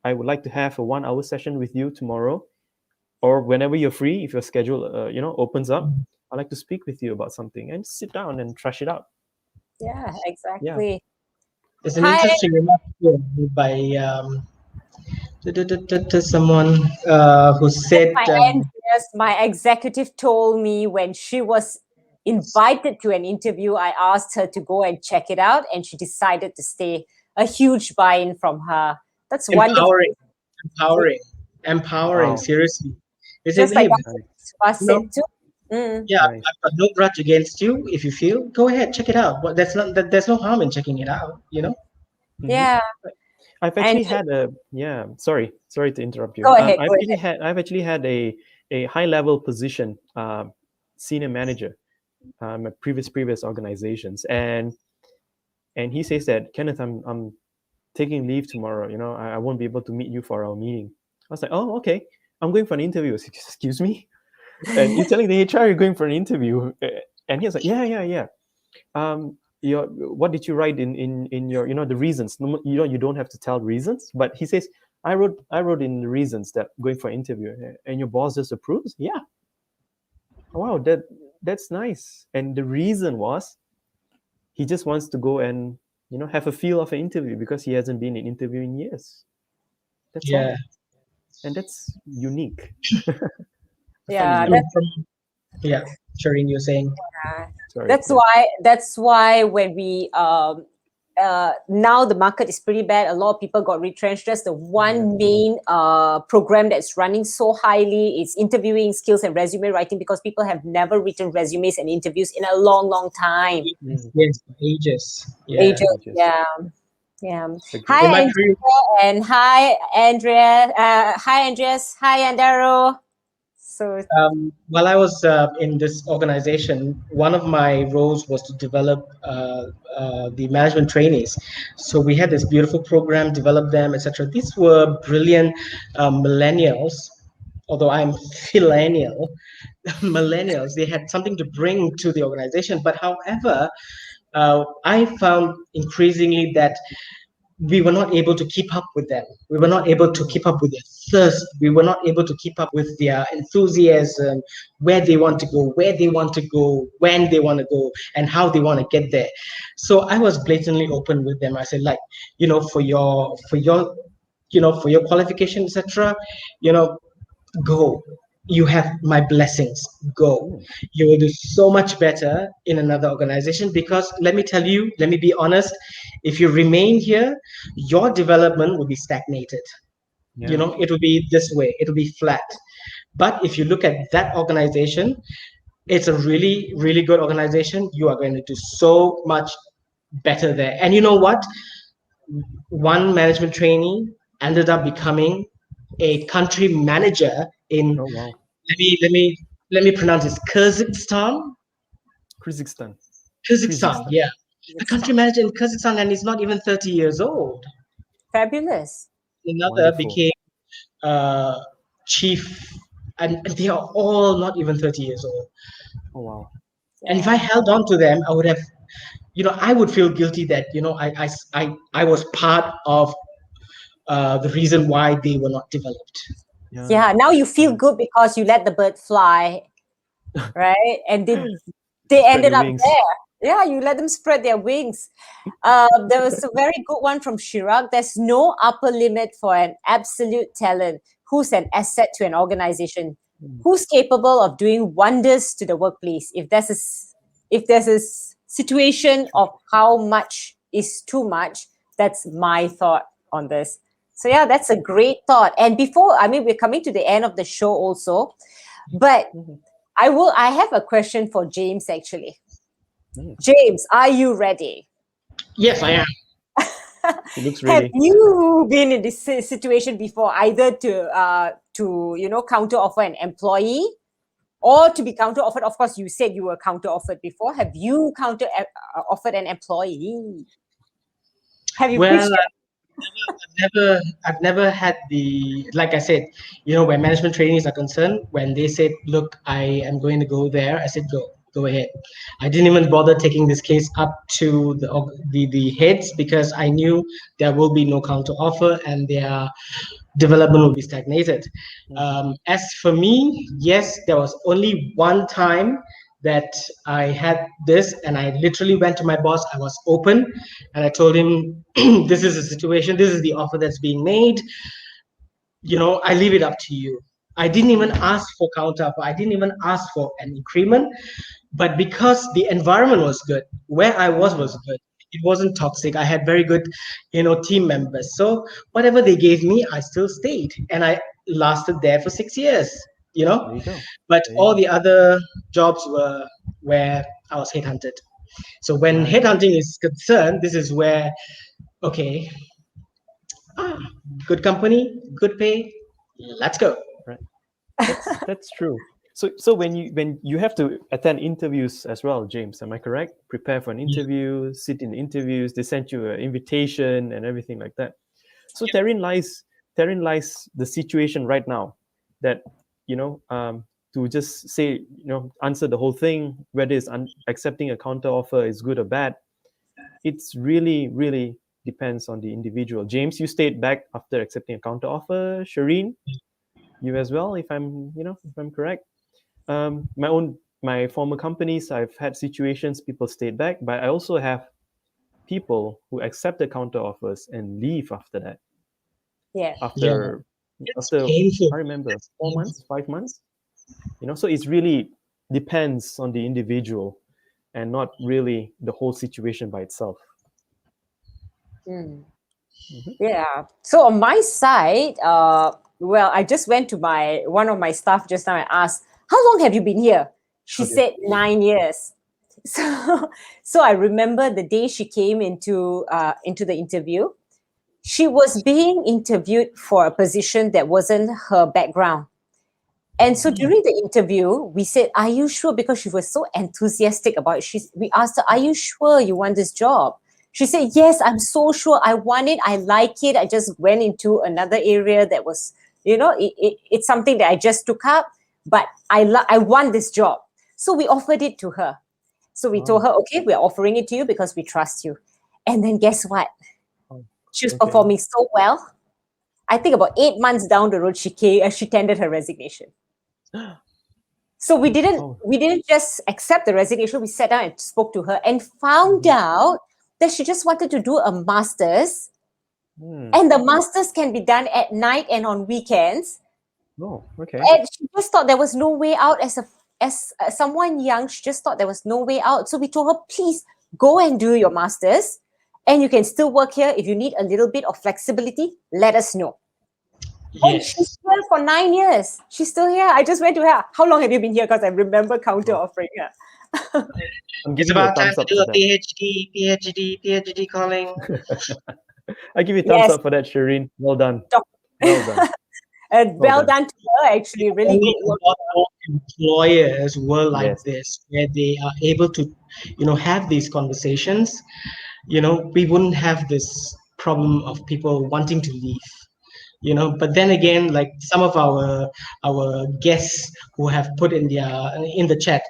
S11: I would like to have a 1 hour session with you tomorrow, or whenever you're free, if your schedule, opens up, I'd like to speak with you about something, and sit down and trash it out.
S9: Yeah, exactly.
S10: There's an
S9: Hi.
S10: interesting remark here by someone who said,
S9: My executive told me when she was invited to an interview, I asked her to go and check it out, and she decided to stay. A huge buy-in from her. That's wonderful.
S10: empowering.
S11: Wow.
S10: Seriously, they said,
S9: Just like
S10: hey,
S9: said too. Mm.
S10: yeah,
S11: Nice.
S10: I've got no grudge against you. If you feel, go ahead, check it out. But there's no harm in checking it out.
S9: Yeah.
S11: I've actually had sorry to interrupt you.
S9: Go ahead.
S11: I've actually had a high level position, senior manager, my previous organizations, and he says that, Kenneth, I'm taking leave tomorrow. I won't be able to meet you for our meeting. I was like, oh, okay. I'm going for an interview. Excuse me? And you're telling the HR you're going for an interview? And he was like, yeah. What did you write in your the reasons? You don't have to tell reasons, but he says, I wrote in the reasons that going for an interview, and your boss just approves. Yeah. Wow, that's nice. And the reason was, he just wants to go and have a feel of an interview, because he hasn't been in interview in years. That's all. And that's unique.
S9: Yeah.
S10: Sherin, you're saying.
S11: Sorry.
S9: That's why when we now the market is pretty bad. A lot of people got retrenched. That's the one main program that's running so highly. It's interviewing skills and resume writing, because people have never written resumes and interviews in a long time.
S10: Yes, ages.
S9: Yeah. Hi, Andrea, and hi, Andrea. Hi, Andreas. Hi, Andaro. So
S10: while I was in this organization, one of my roles was to develop the management trainees. So we had this beautiful program, develop them, etc. These were brilliant millennials, although I'm millennial. Millennials, they had something to bring to the organization. But however, I found increasingly that we were not able to keep up with them. We were not able to keep up with their thirst. We were not able to keep up with their enthusiasm, where they want to go, when they want to go, and how they want to get there. So I was blatantly open with them. I said, for your qualification, etc., go. You have my blessings. Go. You will do so much better in another organization, because let me be honest, if you remain here, your development will be stagnated. It will be this way, it will be flat. But if you look at that organization, it's a really, really good organization. You are going to do so much better there. And you know what? One management trainee ended up becoming a country manager in,
S11: Oh wow.
S10: let me pronounce this, Kazakhstan.
S11: Kyrgyzstan.
S10: Yeah, a country manager in Kazakhstan, and he's not even 30 years old.
S9: Fabulous.
S10: Another
S11: Wonderful.
S10: became chief, and they are all not even 30 years old.
S11: Oh wow.
S10: And if I held on to them, I would have, I would feel guilty that, I was part of the reason why they were not developed.
S9: Yeah, now you feel good because you let the bird fly, right? And they ended
S11: their
S9: up
S11: wings.
S9: there. Yeah, you let them spread their wings. There was a very good one from Chirag. There's no upper limit for an absolute talent who's an asset to an organization, who's capable of doing wonders to the workplace. If there's a situation of how much is too much, that's my thought on this. So yeah, that's a great thought. And we're coming to the end of the show also, but I have a question for James actually. James, are you ready?
S10: Yes, I am.
S11: He looks
S9: Have
S11: ready.
S9: you been in this situation before, either to counter offer an employee or to be counter offered? Of course, you said you were counter offered before. Have you counter offered an employee? Have you
S10: Well,
S9: pitched
S10: I've never had the, like I said, where management trainees are concerned, when they said, look, I am going to go there, I said, go ahead. I didn't even bother taking this case up to the heads, because I knew there will be no counter offer and their development will be stagnated. As for me, yes, there was only one time that I had this, and I literally went to my boss. I was open and I told him, this is the situation, this is the offer that's being made. I leave it up to you. I didn't even ask for counter offer. I didn't even ask for an increment. But because the environment was good, where I was good. It wasn't toxic. I had very good, team members. So whatever they gave me, I still stayed, and I lasted there for 6 years.
S11: There you go.
S10: But
S11: There you
S10: all
S11: go.
S10: the other jobs were where I was headhunted. So when
S11: Right.
S10: headhunting is concerned, this is where, okay, good company, good pay, let's go.
S11: Right. That's true. So when you have to attend interviews as well, James, am I correct? Prepare for an interview, sit in the interviews, they send you an invitation and everything like that. So therein lies the situation right now, that to just say, answer the whole thing, whether it's accepting a counter offer is good or bad, it's really, really depends on the individual. James, you stayed back after accepting a counter offer. Sherin, you as well, if I'm correct. My former companies, I've had situations people stayed back, but I also have people who accepted counter offers and leave after that.
S9: Yeah.
S11: After
S10: Painful.
S11: I remember 4 months, 5 months. So it's really depends on the individual and not really the whole situation by itself.
S9: Yeah. So on my side, I just went to one of my staff just now and asked, how long have you been here? She said 9 years. So I remember the day she came into the interview, she was being interviewed for a position that wasn't her background. And so during the interview, we said, are you sure? Because she was so enthusiastic about it. We asked her, are you sure you want this job? She said, yes, I'm so sure I want it. I like it. I just went into another area that was, it's something that I just took up, but I want this job. So we offered it to her. So we told her, okay, we're offering it to you because we trust you. And then guess what? She was performing so well. I think about 8 months down the road, she tendered her resignation. So we didn't just accept the resignation. We sat down and spoke to her and found out that she just wanted to do a master's, and the master's can be done at night and on weekends.
S11: Oh, okay.
S9: And she just thought there was no way out. As someone young, she just thought there was no way out. So we told her, please go and do your master's, and you can still work here. If you need a little bit of flexibility, let us know. And she's here for 9 years. She's still here. I just went to her. How long have you been here? Because I remember counter offering her.
S11: I'm
S10: It's
S11: giving you a
S10: about time
S11: thumbs
S10: to
S11: up
S10: do
S11: for
S10: a
S11: that.
S10: PhD calling.
S11: I give you a thumbs
S9: Yes.
S11: up for that, Sherin. Well done.
S9: Doc-
S11: Well done.
S9: Well
S11: done.
S9: done to her, actually. Really
S10: Only
S9: good
S10: a
S9: work.
S10: lot more employers were like
S11: Yes.
S10: this, where they are able to, have these conversations. We wouldn't have this problem of people wanting to leave. But then again, like some of our guests who have put in the chat,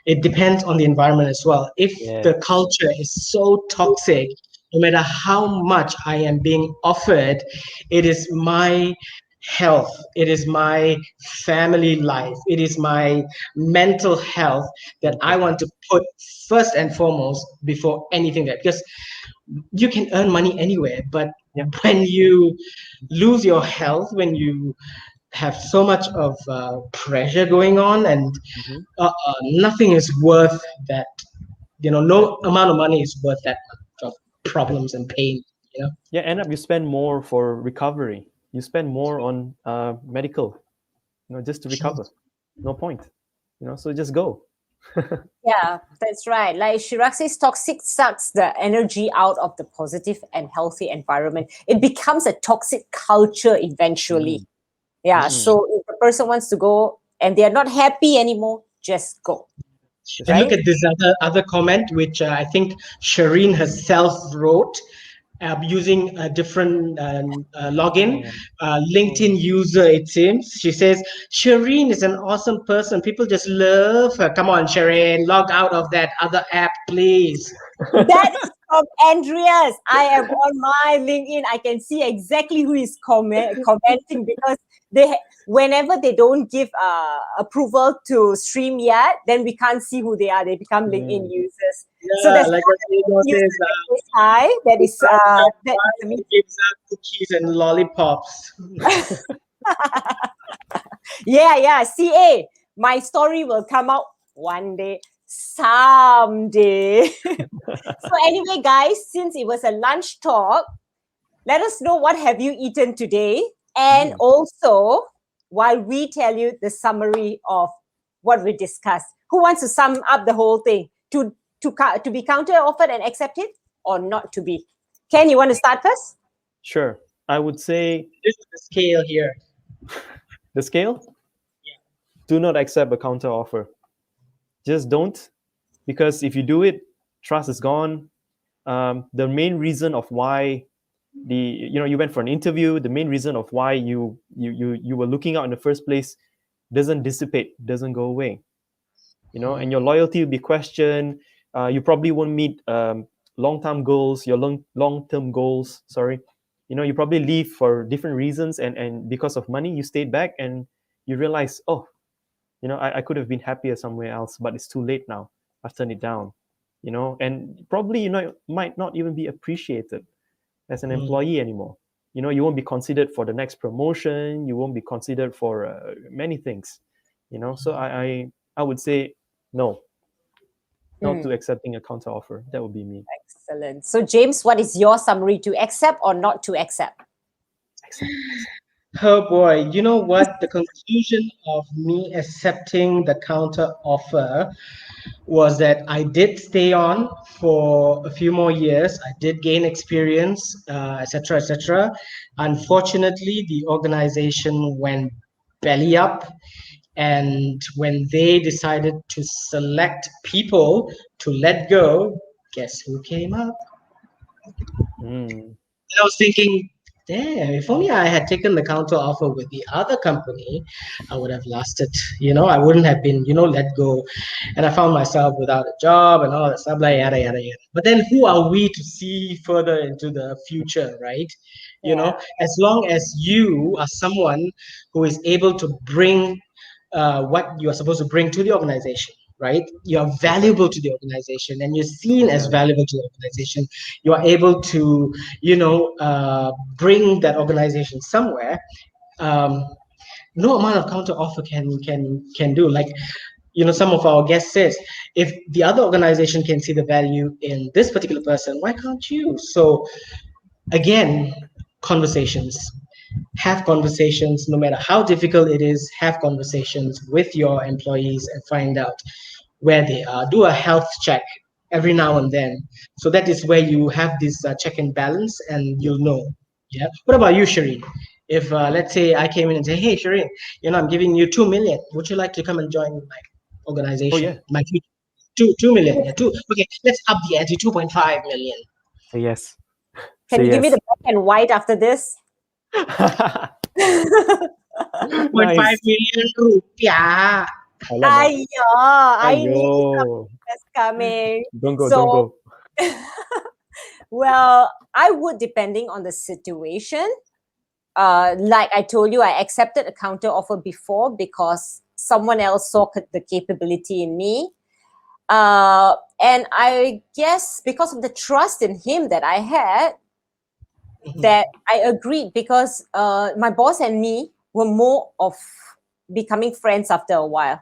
S10: it depends on the environment as well. If
S11: Yeah.
S10: the culture is so toxic, no matter how much I am being offered, it is my health, it is my family life, it is my mental health that I want to put first and foremost before anything, that because you can earn money anywhere, but
S11: Yeah.
S10: when you lose your health, when you have so much of pressure going on, and
S11: Mhm.
S10: nothing is worth that, no amount of money is worth that much of problems and pain.
S11: Yeah, end up you spend more for recovery. You spend more on medical, just to recover. No point. So just go.
S9: Yeah, that's right. Like Chirac says, toxic sucks the energy out of the positive and healthy environment. It becomes a toxic culture eventually. Yeah, so if the person wants to go and they're not happy anymore, just go.
S10: And look
S9: Right?
S10: at this other comment, which I think Sherin herself wrote, using a different login, LinkedIn user, it seems. She says, Sherin is an awesome person. People just love her. Come on, Sherin, log out of that other app, please.
S9: That is from Andreas. I am on my LinkedIn. I can see exactly who is commenting because whenever they don't give approval to StreamYard, then we can't see who they are. They become LinkedIn users.
S10: Yeah,
S9: So there's
S10: like
S9: one
S10: what
S9: user
S10: says,
S9: that says hi. That is
S10: he gives out cookies and lollipops.
S9: yeah. CA. My story will come out one day, someday. So anyway, guys, since it was a lunch talk, let us know what have you eaten today, and also while we tell you the summary of what we discussed. Who wants to sum up the whole thing? To be counter offered and accepted, or not to be? Ken, you want to start first?
S11: Sure. I would say
S10: This is the scale here.
S11: the scale.
S10: Yeah.
S11: Do not accept a counter offer. Just don't, because if you do it, trust is gone. The main reason of why you went for an interview, the main reason of why you were looking out in the first place doesn't dissipate, doesn't go away. And your loyalty will be questioned. You probably won't meet long-term goals, your long-term goals. Sorry, you probably leave for different reasons, and because of money, you stayed back, and you realize, I could have been happier somewhere else, but it's too late now. I've turned it down. And probably might not even be appreciated as an employee anymore. You won't be considered for the next promotion. You won't be considered for many things. So I would say no, not to accepting a counter offer. That would be me.
S9: Excellent. So James, what is your summary? To accept or not to accept?
S11: Accept.
S10: Oh boy, you know what? The conclusion of me accepting the counter offer was that I did stay on for a few more years. I did gain experience, etc., etc. Unfortunately, the organization went belly up, and when they decided to select people to let go, guess who came up? And I was thinking, damn, if only I had taken the counter offer with the other company, I would have lasted, I wouldn't have been, let go. And I found myself without a job and all that stuff, like yada, yada, yada. But then who are we to see further into the future, right? As long as you are someone who is able to bring what you are supposed to bring to the organization, right? You are valuable to the organization, and you're seen as valuable to the organization. You are able to, bring that organization somewhere. No amount of counter offer can do. Like, some of our guests says, if the other organization can see the value in this particular person, why can't you? So again, conversations. Have conversations, no matter how difficult it is. Have conversations with your employees and find out where they do a health check every now and then. So that is where you have this check and balance, and you'll know. Yeah. What about you, Sherin? If let's say I came in and say, "Hey, Sherin, I'm giving you 2 million. Would you like to come and join my organization?
S11: Oh yeah.
S10: My future 2 million. Yeah, two. Okay, let's up the ante. 2.5 million.
S11: Say yes.
S9: Can
S11: Say
S9: you give me
S11: yes.
S9: the black and white after this?
S10: 2.5
S11: Nice.
S10: million rupiah.
S11: Alamak.
S9: Ayo, I knew
S11: Ayo.
S9: that's coming.
S11: Don't go.
S9: So,
S11: Don't go.
S9: well, I would, depending on the situation. Like I told you, I accepted a counter offer before because someone else saw the capability in me. And I guess because of the trust in him that I had, that I agreed, because my boss and me were more of becoming friends after a while.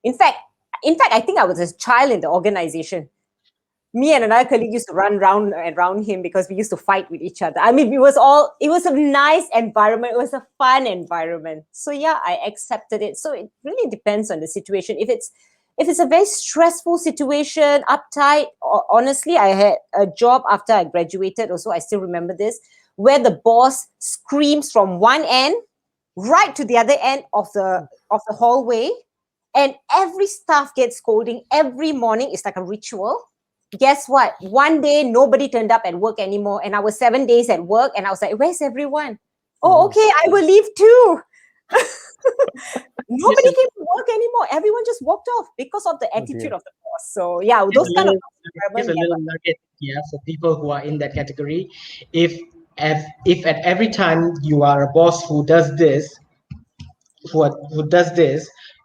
S9: In fact, I think I was a child in the organization. Me and another colleague used to run round around him because we used to fight with each other. I mean, it was a nice environment. It was a fun environment. So yeah, I accepted it. So it really depends on the situation. If it's a very stressful situation, uptight, honestly, I had a job after I graduated also, I still remember this, where the boss screams from one end right to the other end of the hallway, and every staff gets scolding every morning. It's like a ritual. Guess what? One day, nobody turned up at work anymore. And I was 7 days at work. And I was like, where's everyone? Oh, okay, I will leave too. Nobody came to work anymore. Everyone just walked off because of the attitude of the boss. So yeah, those kind of
S10: Here's a little nugget, for people who are in that category. If at every time you are a boss who does this,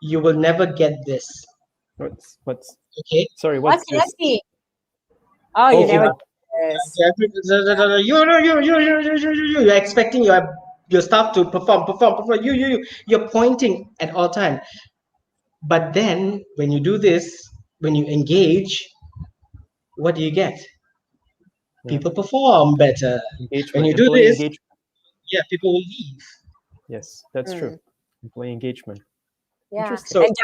S10: you will never get this.
S11: What's
S10: okay?
S11: Sorry, what's this?
S9: Oh, you never.
S10: You're expecting your staff to perform. You're pointing at all time. But then when you do this, when you engage, what do you get? People perform better.
S11: Engagement.
S10: When you do
S11: Employee
S10: this,
S11: engagement.
S10: people will leave.
S11: Yes, that's true. Employee engagement.
S9: Yeah.
S11: Interesting.
S9: And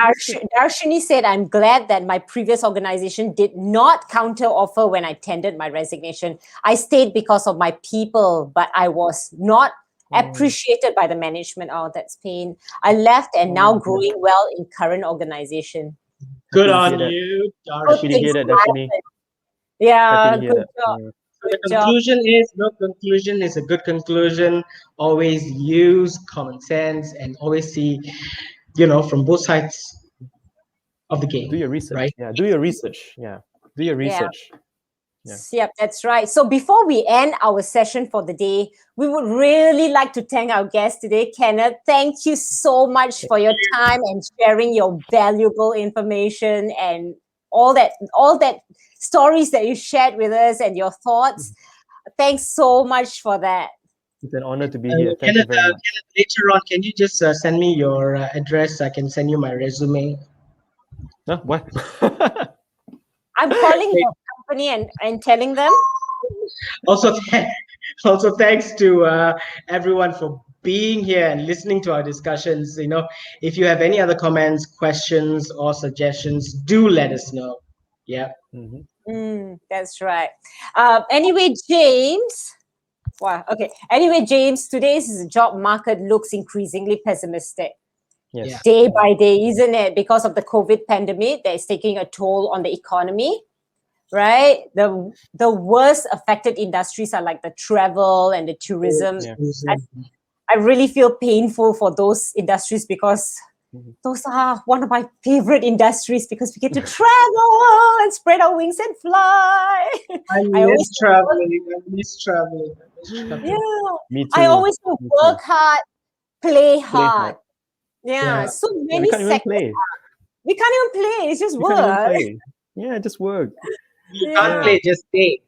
S9: Darshini said, I'm glad that my previous organization did not counter offer when I tendered my resignation. I stayed because of my people, but I was not appreciated by the management. Oh, that's pain. I left and now growing well in current organization.
S10: Good on you,
S11: Happy to hear that, Darshini.
S9: Yeah, good job.
S10: So the conclusion is, no conclusion is a good conclusion. Always use common sense and always see, from both sides of the game.
S11: Do your research.
S10: Right?
S11: Yeah, do your research. Yeah, do your research. Yeah.
S9: Yep, that's right. So before we end our session for the day, we would really like to thank our guest today, Kenneth. Thank you so much for your time and sharing your valuable information and all that stories that you shared with us and your thoughts. Thanks so much for that.
S11: It's an honor to be here. Thank you very much.
S10: Kenneth, later on, can you just send me your address? I can send you my resume.
S11: Huh? What?
S9: I'm calling your company and telling them.
S10: Also, thanks to everyone for being here and listening to our discussions. If you have any other comments, questions, or suggestions, do let us know. Yeah.
S9: That's right. Anyway, James. Wow. Okay. Anyway, James, today's job market looks increasingly pessimistic.
S11: Yes.
S9: Day by day, isn't it? Because of the COVID pandemic that is taking a toll on the economy, right? The worst affected industries are like the travel and the tourism. I really feel painful for those industries because those are one of my favorite industries because we get to travel and spread our wings and fly.
S10: I miss traveling.
S9: Yeah.
S11: Me too.
S9: I always work hard, play hard. Yeah. So many
S11: we can't even
S9: sectors.
S11: play.
S9: We can't even play. It's just
S11: We
S9: work.
S11: can't even play. Yeah, just work.
S10: You can't play. Just stay.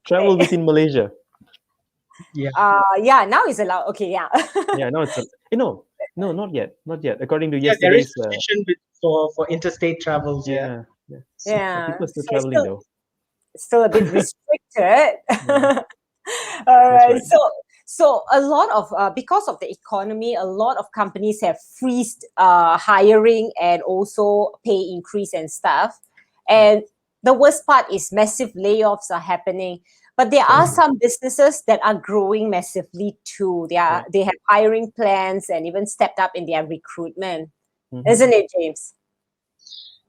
S11: Travel within Malaysia.
S10: Yeah.
S9: Now it's allowed. Okay. Yeah.
S11: Yeah. No, it's no, not yet. According to
S10: there
S11: yesterday's.
S10: is restriction for interstate travels.
S9: Yeah.
S11: People are still traveling though.
S9: Still a bit restricted. All right. So a lot of because of the economy, a lot of companies have freezed hiring and also pay increase and stuff. And the worst part is massive layoffs are happening. But there are some businesses that are growing massively too. They have hiring plans and even stepped up in their recruitment, isn't it, James?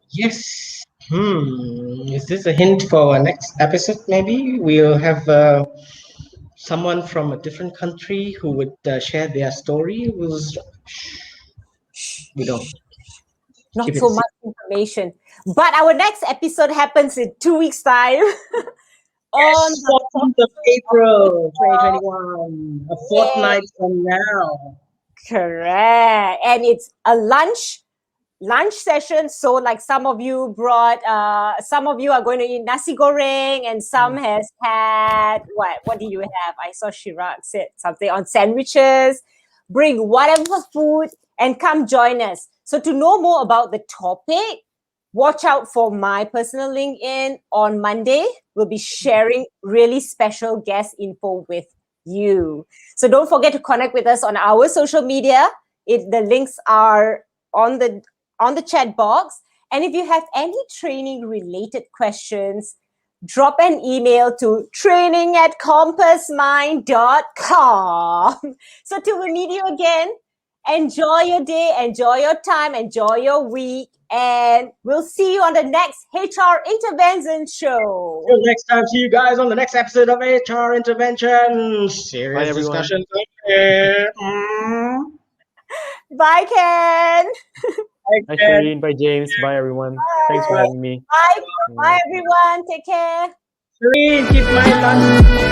S10: Yes. Is this a hint for our next episode? Maybe we'll have someone from a different country who would share their story. We don't.
S9: Not
S10: Keep it
S9: so much information. But our next episode happens in 2 weeks' time. On the
S10: 14th of April, 2021. A fortnight from now.
S9: Correct. And it's a lunch session. So like some of you some of you are going to eat nasi goreng and some has had, what do you have? I saw Shirak said something on sandwiches. Bring whatever food and come join us. So to know more about the topic, watch out for my personal LinkedIn. On Monday, we'll be sharing really special guest info with you. So don't forget to connect with us on our social media. The links are on the chat box. And if you have any training related questions, drop an email to training@compassmind.com. So till we meet you again, enjoy your day, enjoy your time, enjoy your week, and we'll see you on the next HR Intervention show.
S10: Till next time, see you guys on the next episode of HR Intervention. Serious
S11: everyone.
S10: discussion. Here.
S9: Bye, Ken.
S11: Bye, Sherin. Bye, James. Bye, everyone. Thanks for having me.
S9: Bye, everyone. Take care.
S10: Sherin, keep my lunch.